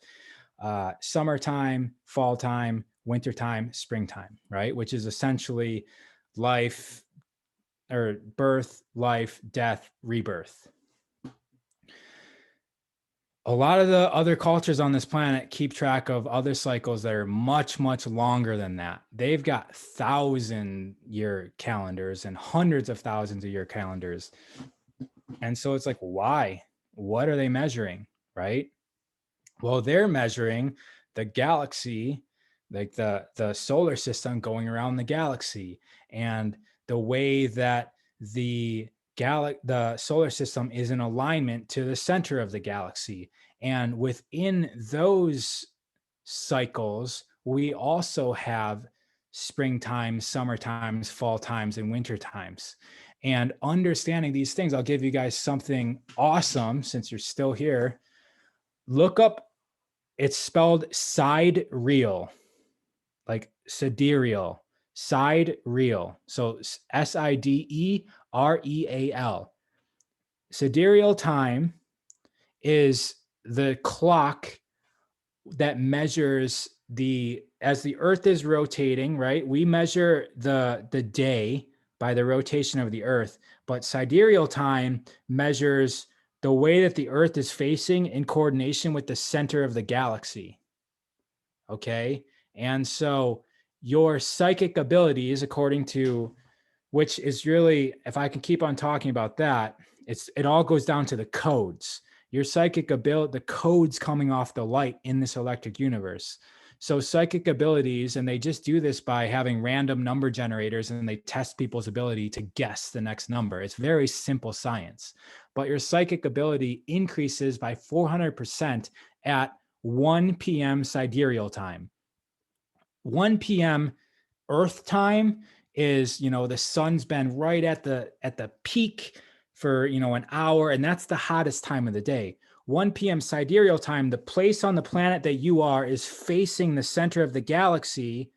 summertime, fall time, wintertime, springtime, right? Which is essentially life, or birth, life, death, rebirth. A lot of the other cultures on this planet keep track of other cycles that are much, much longer than that. They've got 1,000-year calendars and hundreds of thousands of year calendars. And so it's like, why? What are they measuring, right? Well, they're measuring the galaxy, like the solar system going around the galaxy, and the way that the solar system is in alignment to the center of the galaxy. And within those cycles, we also have spring times, summer times, fall times, and winter times. And understanding these things, I'll give you guys something awesome since you're still here. Look up, it's spelled sidereal, like sidereal, sidereal. So SIDEREAL. Sidereal time is the clock that measures as the Earth is rotating, right? We measure the day by the rotation of the Earth, but sidereal time measures the way that the Earth is facing in coordination with the center of the galaxy. Okay. And so your psychic abilities, according to, which is really, if I can keep on talking about that, it all goes down to the codes. Your psychic ability, the codes coming off the light in this electric universe. So psychic abilities, and they just do this by having random number generators, and they test people's ability to guess the next number. It's very simple science, but your psychic ability increases by 400% at 1 p.m. sidereal time. 1 p.m. Earth time is, the sun's been right at the peak for, an hour, and that's the hottest time of the day. 1 p.m. sidereal time, the place on the planet that you are is facing the center of the galaxy.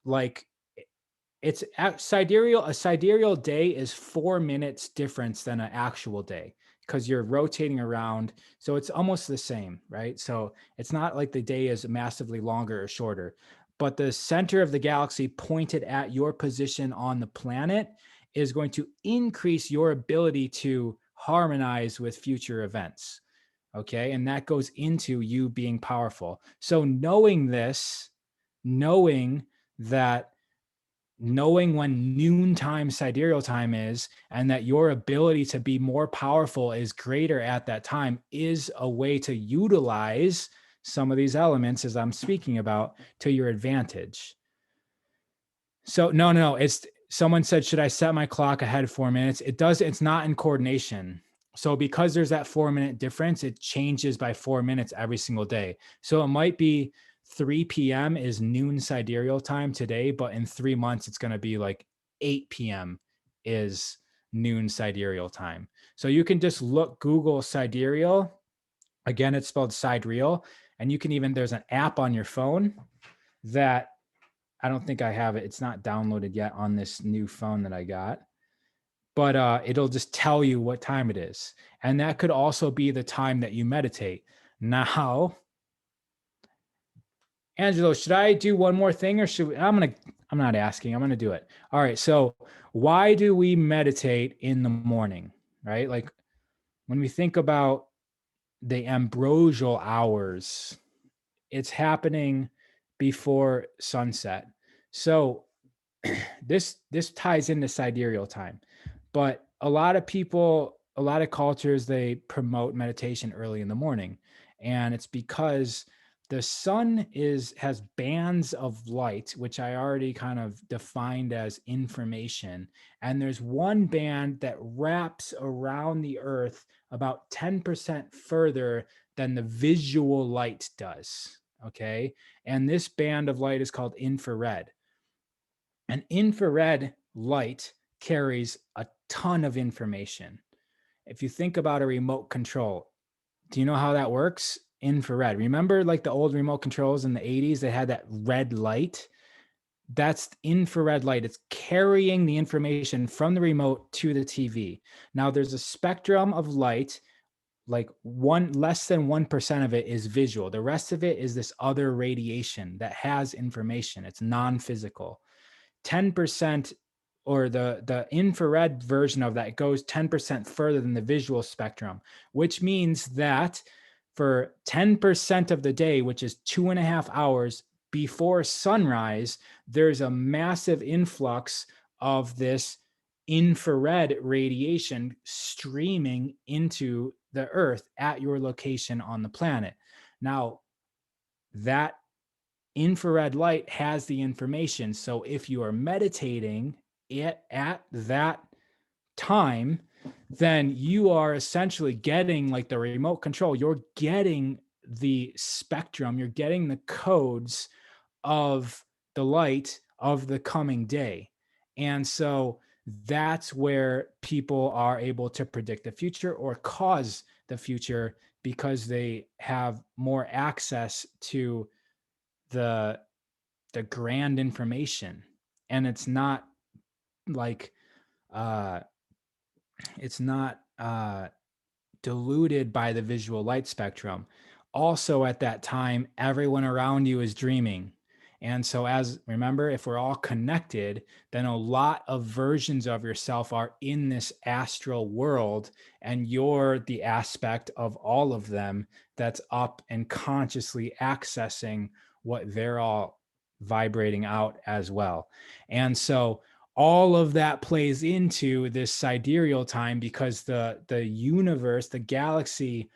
Like, it's sidereal. A sidereal day is 4 minutes difference than an actual day, because you're rotating around. So it's almost the same, right? So it's not like the day is massively longer or shorter. but the center of the galaxy pointed at your position on the planet is going to increase your ability to harmonize with future events. Okay. And that goes into you being powerful. So knowing this, knowing when noontime sidereal time is, and that your ability to be more powerful is greater at that time, is a way to utilize some of these elements, as I'm speaking about, to your advantage. So no, it's, someone said, should I set my clock ahead 4 minutes? It's not in coordination. So because there's that 4 minute difference, it changes by 4 minutes every single day. So it might be 3 p.m. is noon sidereal time today, but in 3 months, it's going to be like 8 p.m. is noon sidereal time. So you can just Google sidereal. Again, it's spelled sidereal. And you can even, there's an app on your phone that, I don't think I have it. It's not downloaded yet on this new phone that I got, but it'll just tell you what time it is. And that could also be the time that you meditate. Now, Angelo, should I do one more thing, or should we, I'm not asking, I'm going to do it. All right. So why do we meditate in the morning, right? Like when we think about the ambrosial hours, it's happening before sunset. So this ties into sidereal time, but a lot of people, a lot of cultures, they promote meditation early in the morning, and it's because the sun has bands of light, which I already kind of defined as information. And there's one band that wraps around the earth about 10% further than the visual light does. Okay. And this band of light is called infrared. And infrared light carries a ton of information. If you think about a remote control, do you know how that works? Infrared. Remember like the old remote controls in the 80s, they had that red light? That's infrared light. It's carrying the information from the remote to the TV. Now there's a spectrum of light, like less than 1% of it is visual. The rest of it is this other radiation that has information. It's non-physical. 10%, or the infrared version of that, goes 10% further than the visual spectrum, which means that for 10% of the day, which is 2.5 hours before sunrise, there's a massive influx of this infrared radiation streaming into the earth at your location on the planet. Now, that infrared light has the information. So if you are meditating at that time, then you are essentially getting like the remote control. You're getting the spectrum, you're getting the codes of the light of the coming day. And so that's where people are able to predict the future or cause the future, because they have more access to the grand information. And it's not like it's not diluted by the visual light spectrum. Also at that time, everyone around you is dreaming. And so remember, if we're all connected, then a lot of versions of yourself are in this astral world, and you're the aspect of all of them that's up and consciously accessing what they're all vibrating out as well. And so all of that plays into this sidereal time, because the universe, the galaxy,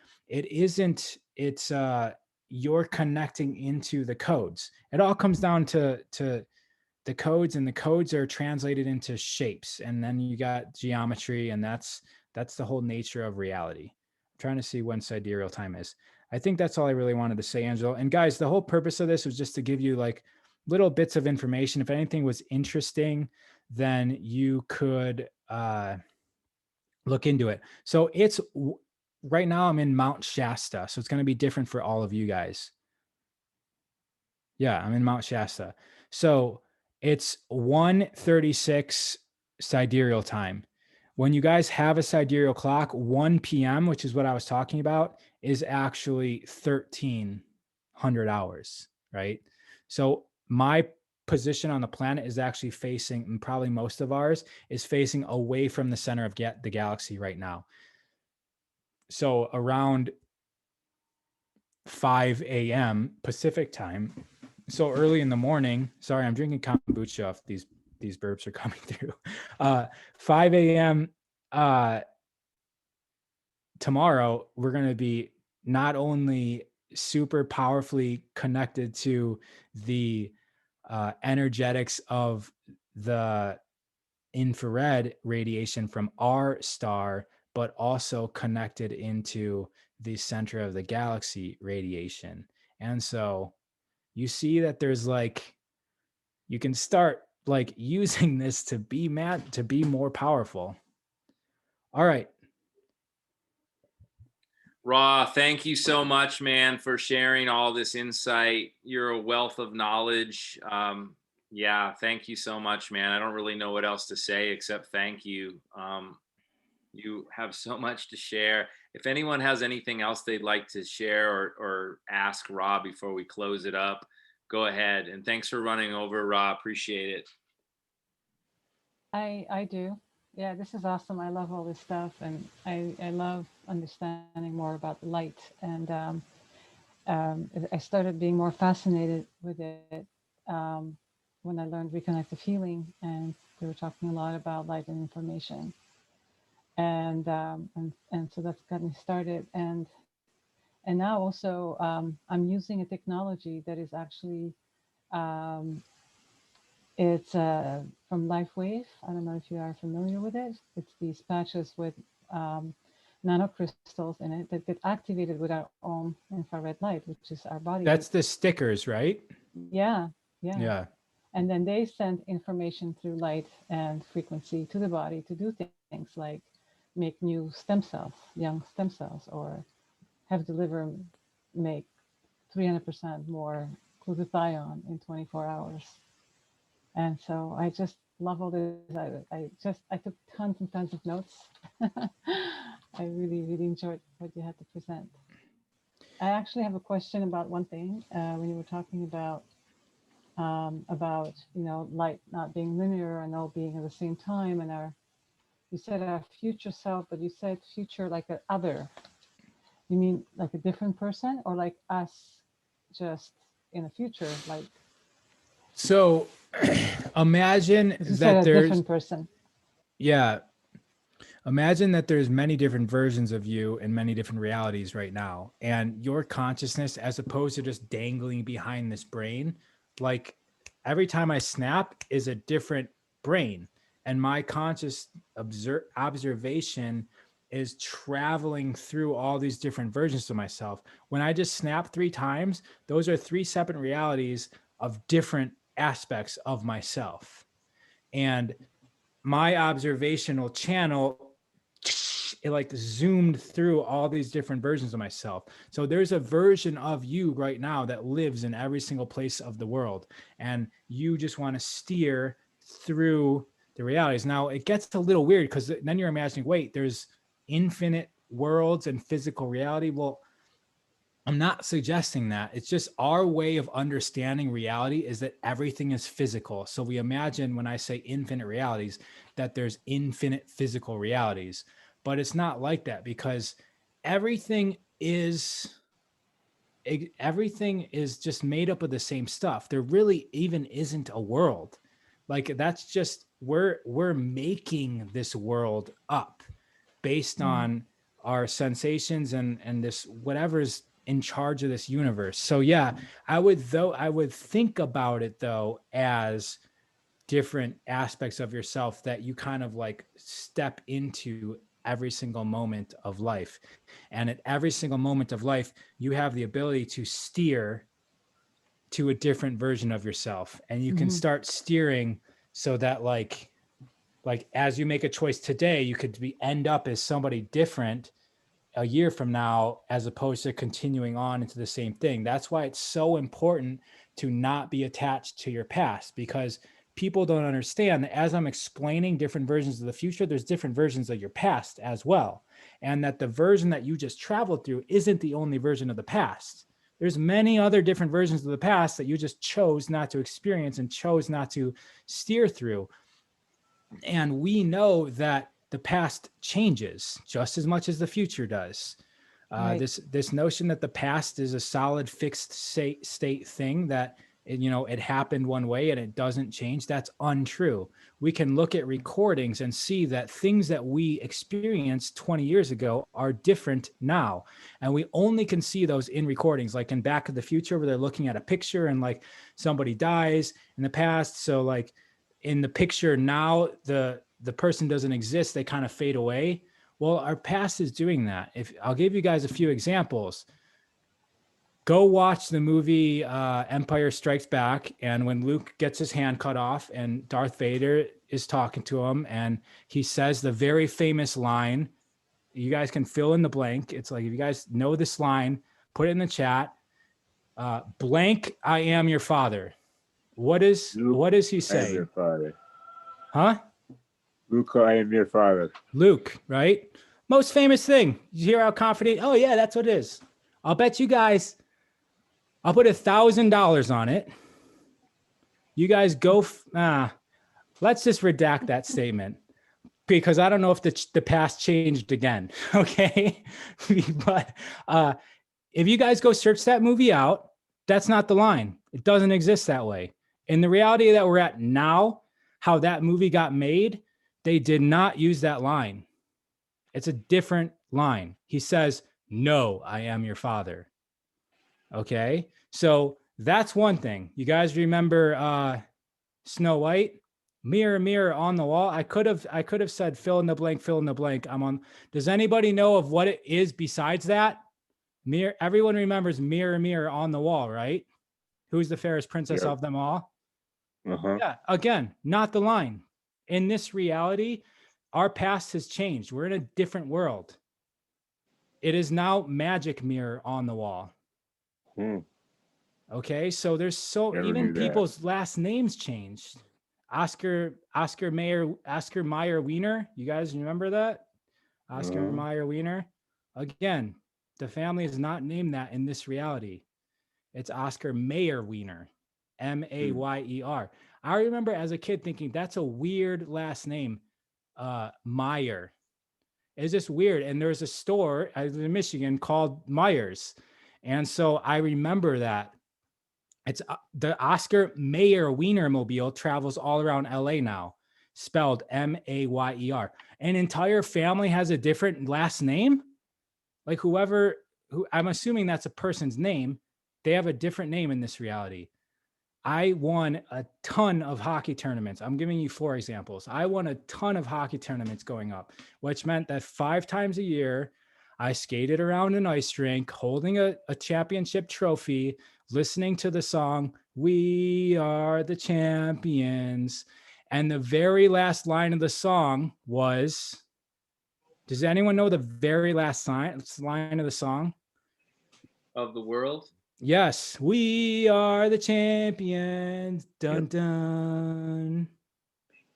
you're connecting into the codes. It all comes down to the codes, and the codes are translated into shapes, and then you got geometry, and that's the whole nature of reality. I'm trying to see when sidereal time is. I think that's all I really wanted to say, Angelo. And guys, the whole purpose of this was just to give you like little bits of information. If anything was interesting, then you could look into it. So right now I'm in Mount Shasta, so it's going to be different for all of you guys. Yeah, I'm in Mount Shasta. So it's 1:36 sidereal time. When you guys have a sidereal clock, 1 p.m., which is what I was talking about, is actually 1300 hours, right? So my position on the planet is actually facing, and probably most of ours is facing away from the center of the galaxy right now. So around 5 a.m. Pacific time. So early in the morning, sorry, I'm drinking kombucha off these burps are coming through. 5 a.m. Tomorrow, we're going to be not only super powerfully connected to the energetics of the infrared radiation from our star, but also connected into the center of the galaxy radiation. And so you see that there's like, you can start like using this to be more powerful. All right. Ra, thank you so much, man, for sharing all this insight. You're a wealth of knowledge. Yeah, thank you so much, man. I don't really know what else to say except thank you. You have so much to share. If anyone has anything else they'd like to share or ask Ra before we close it up, go ahead. And thanks for running over, Ra. Appreciate it. I do. Yeah, this is awesome. I love all this stuff, and I love understanding more about the light. And I started being more fascinated with it when I learned reconnective healing, and they were talking a lot about light and information. And so that's got me started. And now also I'm using a technology that is actually it's from LifeWave. I don't know if you are familiar with it. It's these patches with nanocrystals in it that get activated with our own infrared light, which is our body. That's the stickers, right? Yeah. And then they send information through light and frequency to the body to do things like make new stem cells, young stem cells, or have the liver make 300% more glutathione in 24 hours. And so I just love all this. I took tons and tons of notes. I really, really enjoyed what you had to present. I actually have a question about one thing. When you were talking about light not being linear and all being at the same time, and you said our future self, but you said future like an other. You mean like a different person, or like us just in the future, like? So imagine that a there's different person. Yeah. Imagine that there's many different versions of you in many different realities right now. And your consciousness, as opposed to just dangling behind this brain, like every time I snap is a different brain. And my conscious observation is traveling through all these different versions of myself. When I just snap 3 times, those are 3 separate realities of different aspects of myself. And my observational channel, it like zoomed through all these different versions of myself. So there's a version of you right now that lives in every single place of the world. And you just want to steer through the realities. Now it gets a little weird because then you're imagining, wait, there's infinite worlds and physical reality. Well, I'm not suggesting that. It's just our way of understanding reality is that everything is physical. So we imagine when I say infinite realities, that there's infinite physical realities, but it's not like that, because everything is just made up of the same stuff. There really even isn't a world. Like that's just, we're making this world up based on our sensations and this whatever's in charge of this universe. So yeah, I would think about it though as different aspects of yourself that you kind of like step into every single moment of life. And at every single moment of life, you have the ability to steer to a different version of yourself. And you can start steering so that like as you make a choice today, you could end up as somebody different a year from now, as opposed to continuing on into the same thing. That's why it's so important to not be attached to your past, because people don't understand that as I'm explaining different versions of the future, there's different versions of your past as well. And that the version that you just traveled through isn't the only version of the past. There's many other different versions of the past that you just chose not to experience and chose not to steer through. And we know that the past changes just as much as the future does. Right. This notion that the past is a solid fixed state thing, that it happened one way and it doesn't change, that's untrue. We can look at recordings and see that things that we experienced 20 years ago are different now. And we only can see those in recordings, like in Back to the Future, where they're looking at a picture and like somebody dies in the past. So like in the picture now, the person doesn't exist, they kind of fade away. Well, our past is doing that. I'll give you guys a few examples. Go watch the movie Empire Strikes Back, and when Luke gets his hand cut off and Darth Vader is talking to him and he says the very famous line, you guys can fill in the blank. It's like, if you guys know this line, put it in the chat. Blank, I am your father. What does he say? I am your father. Huh? Luke, I am your father. Luke, right? Most famous thing. You hear how confident? Oh yeah, that's what it is. I'll bet you guys, I'll put $1,000 on it. You guys go, let's just redact that statement, because I don't know if the past changed again. Okay. But if you guys go search that movie out, that's not the line. It doesn't exist that way. In the reality that we're at now, how that movie got made, they did not use that line. It's a different line. He says, no, I am your father. Okay. So that's one thing. You guys remember Snow White? Mirror, mirror on the wall. I could have said fill in the blank, fill in the blank. Does anybody know of what it is besides that? Mirror. Everyone remembers mirror, mirror on the wall, right? Who's the fairest princess of them all? Yeah. Again, not the line. In this reality, our past has changed. We're in a different world. It is now magic mirror on the wall. Okay, so there's even people's last names changed. Oscar Mayer Wiener. You guys remember that? Oscar Mayer Wiener. Again, the family is not named that in this reality. It's Oscar Mayer Wiener, Mayer. I remember as a kid thinking that's a weird last name, Meyer. It's just weird. And there's a store in Michigan called Myers. And so I remember that. It's the Oscar Mayer Wienermobile travels all around LA now, spelled Mayer. An entire family has a different last name. Like who I'm assuming that's a person's name. They have a different name in this reality. I won a ton of hockey tournaments. I'm giving you 4 examples. I won a ton of hockey tournaments going up, which meant that 5 times a year, I skated around an ice rink holding a championship trophy, listening to the song, "We Are the Champions." And the very last line of the song was, does anyone know the very last line of the song? Of the world? Yes, we are the champions, dun dun,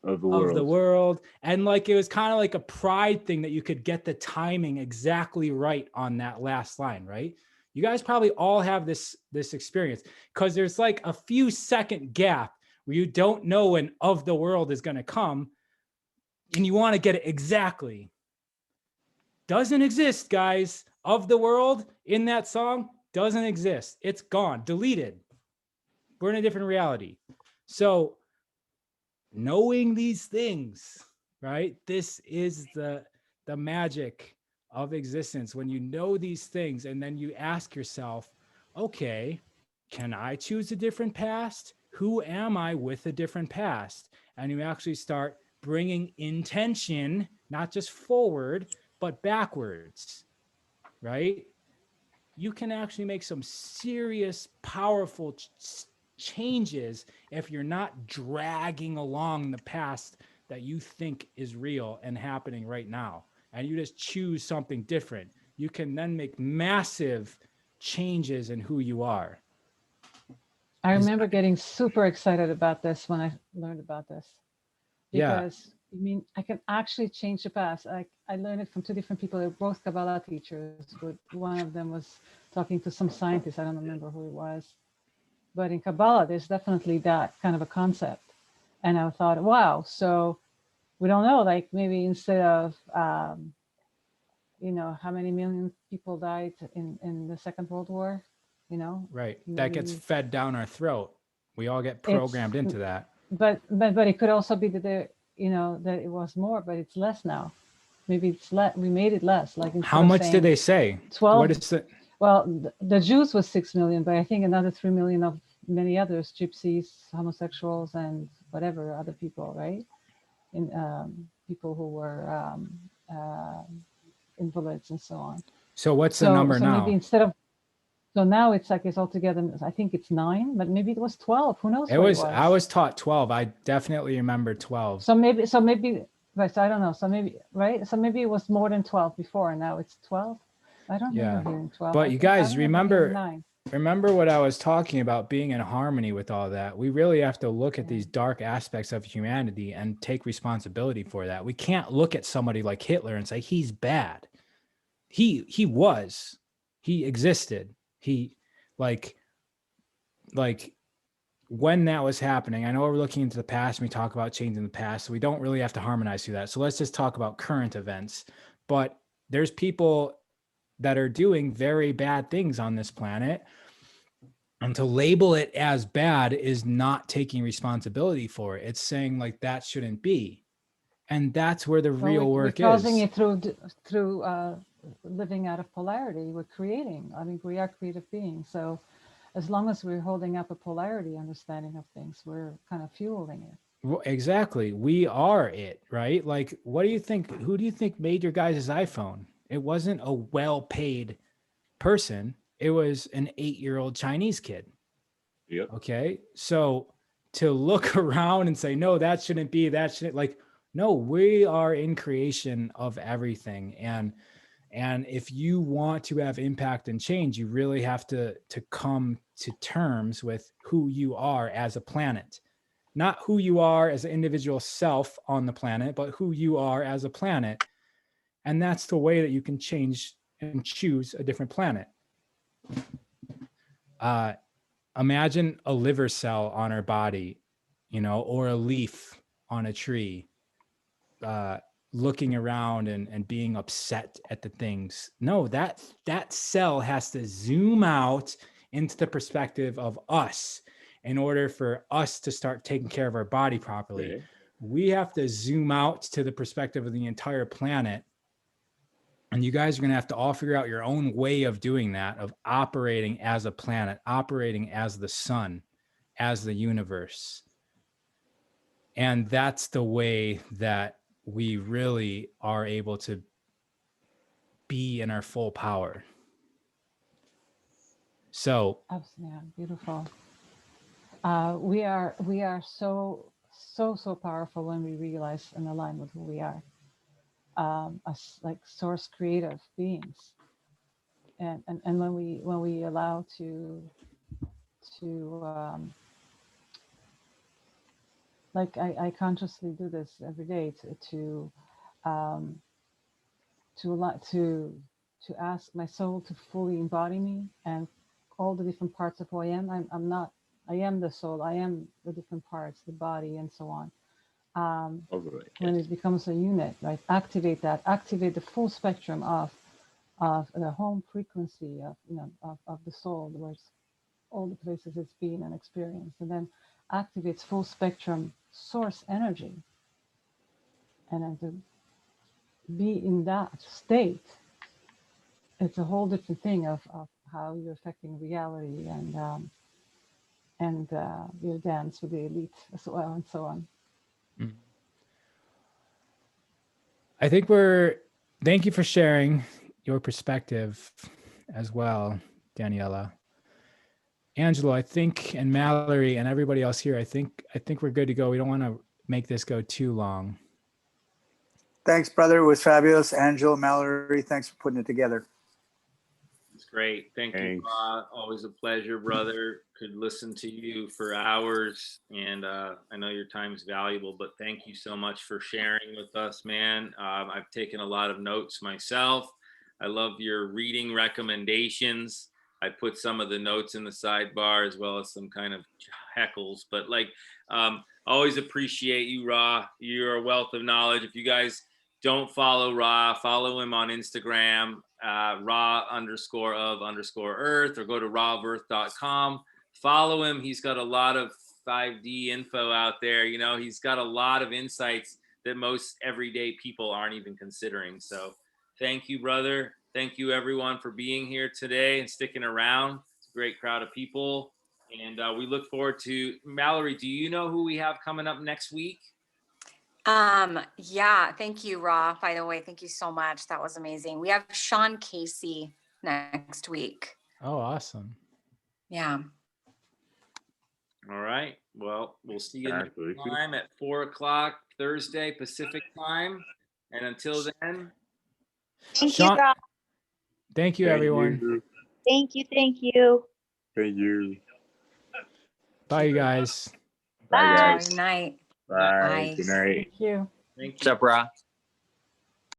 Of the world. And like, it was kind of like a pride thing that you could get the timing exactly right on that last line, right? You guys probably all have this experience, because there's like a few second gap where you don't know when "of the world" is going to come, and you want to get it exactly. Doesn't exist, guys. "Of the world" in that song doesn't exist. It's gone, deleted. We're in a different reality. So knowing these things, right? This is the magic of existence. When you know these things and then you ask yourself, okay, can I choose a different past? Who am I with a different past? And you actually start bringing intention, not just forward, but backwards, right? You can actually make some serious, powerful changes if you're not dragging along the past that you think is real and happening right now. And you just choose something different. You can then make massive changes in who you are. I remember getting super excited about this when I learned about this. Because I mean, I can actually change the past. I learned it from 2 different people. They're both Kabbalah teachers, but one of them was talking to some scientist. I don't remember who it was, but in Kabbalah, there's definitely that kind of a concept. And I thought, wow, so we don't know, like maybe instead of, you know, how many million people died in the Second World War, you know? Right. Maybe That gets fed down our throat. We all get programmed into that. But it could also be that there, you know, that it was more, but it's less now. Maybe it's less. We made it less. Like how much did they say? 12. What is it? Well, the Jews was 6 million, but I think another 3 million of many others, gypsies, homosexuals, and whatever other people, right? In people who were invalids and so on. So what's the number now? Maybe instead of, so now it's like it's altogether, I think it's 9, but maybe it was 12. Who knows? It was, I was taught 12. I definitely remember 12. So maybe, right. So I don't know. So maybe, right. So maybe it was more than 12 before, and now it's 12. I don't remember hearing 12. But you guys remember what I was talking about, being in harmony with all that. We really have to look at these dark aspects of humanity and take responsibility for that. We can't look at somebody like Hitler and say he's bad. He existed. He like when that was happening, I know we're looking into the past and we talk about changing the past, so we don't really have to harmonize through that. So let's just talk about current events. But there's people that are doing very bad things on this planet, and to label it as bad is not taking responsibility for it. It's saying like that shouldn't be, and that's where the real work is. We're causing it through living out of polarity. We're creating. I mean, we are creative beings. So as long as we're holding up a polarity understanding of things, we're kind of fueling it. Well, exactly. We are it, right? Like, what do you think? Who do you think made your guys' iPhone? It wasn't a well-paid person. It was an 8-year-old Chinese kid. Yep. Okay. So to look around and say, no, that shouldn't be, that shouldn't, like, no, we are in creation of everything. And if you want to have impact and change, you really have to come to terms with who you are as a planet, not who you are as an individual self on the planet, but who you are as a planet. And that's the way that you can change and choose a different planet. Imagine a liver cell on our body, you know, or a leaf on a tree, looking around and being upset at the things. No, that cell has to zoom out into the perspective of us in order for us to start taking care of our body properly. Okay. We have to zoom out to the perspective of the entire planet. And you guys are going to have to all figure out your own way of doing that, of operating as a planet, operating as the sun, as the universe. And that's the way that we really are able to be in our full power. So, yeah, beautiful. We are so powerful when we realize and align with who we are. As like source creative beings, and when we allow to like I consciously do this every day to ask my soul to fully embody me and all the different parts of who I am. I am the soul, I am the different parts, the body, and so on. When it becomes a unit, right? Activate the full spectrum of the home frequency of the soul, where it's all the places it's been and experienced, and then activates full spectrum source energy. And then to be in that state, it's a whole different thing of how you're affecting reality and your dance with the elite as well, and so on. I think thank you for sharing your perspective as well, Daniela. Angelo, I think, and Mallory and everybody else here, I think we're good to go. We don't want to make this go too long. Thanks, brother. It was fabulous. Angelo, Mallory, thanks for putting it together. It's great. Thank you. Always a pleasure, brother. Could listen to you for hours, and I know your time is valuable, but thank you so much for sharing with us, man. I've taken a lot of notes myself. I love your reading recommendations. I put some of the notes in the sidebar as well as some kind of heckles. But like, always appreciate you, Ra. You're a wealth of knowledge. If you guys don't follow Ra, follow him on Instagram, Ra_of_earth, or go to raoferth.com. Follow him. He's got a lot of 5D info out there. You know, he's got a lot of insights that most everyday people aren't even considering. So thank you, brother. Thank you, everyone, for being here today and sticking around. It's a great crowd of people. And we look forward to, Mallory, do you know who we have coming up next week? Yeah, thank you, Ra. By the way, thank you so much. That was amazing. We have Sean Casey next week. Oh, awesome. Yeah. All right. Well, we'll see you next time at 4:00 Thursday Pacific time. And until then, Thank Sean, you, Rob. thank you, everyone. Thank you. Thank you. Thank you. Bye, you guys. Bye, Bye. guys. Good night. Bye. Bye. Good night. Thank you. thank What's you. up, Ra?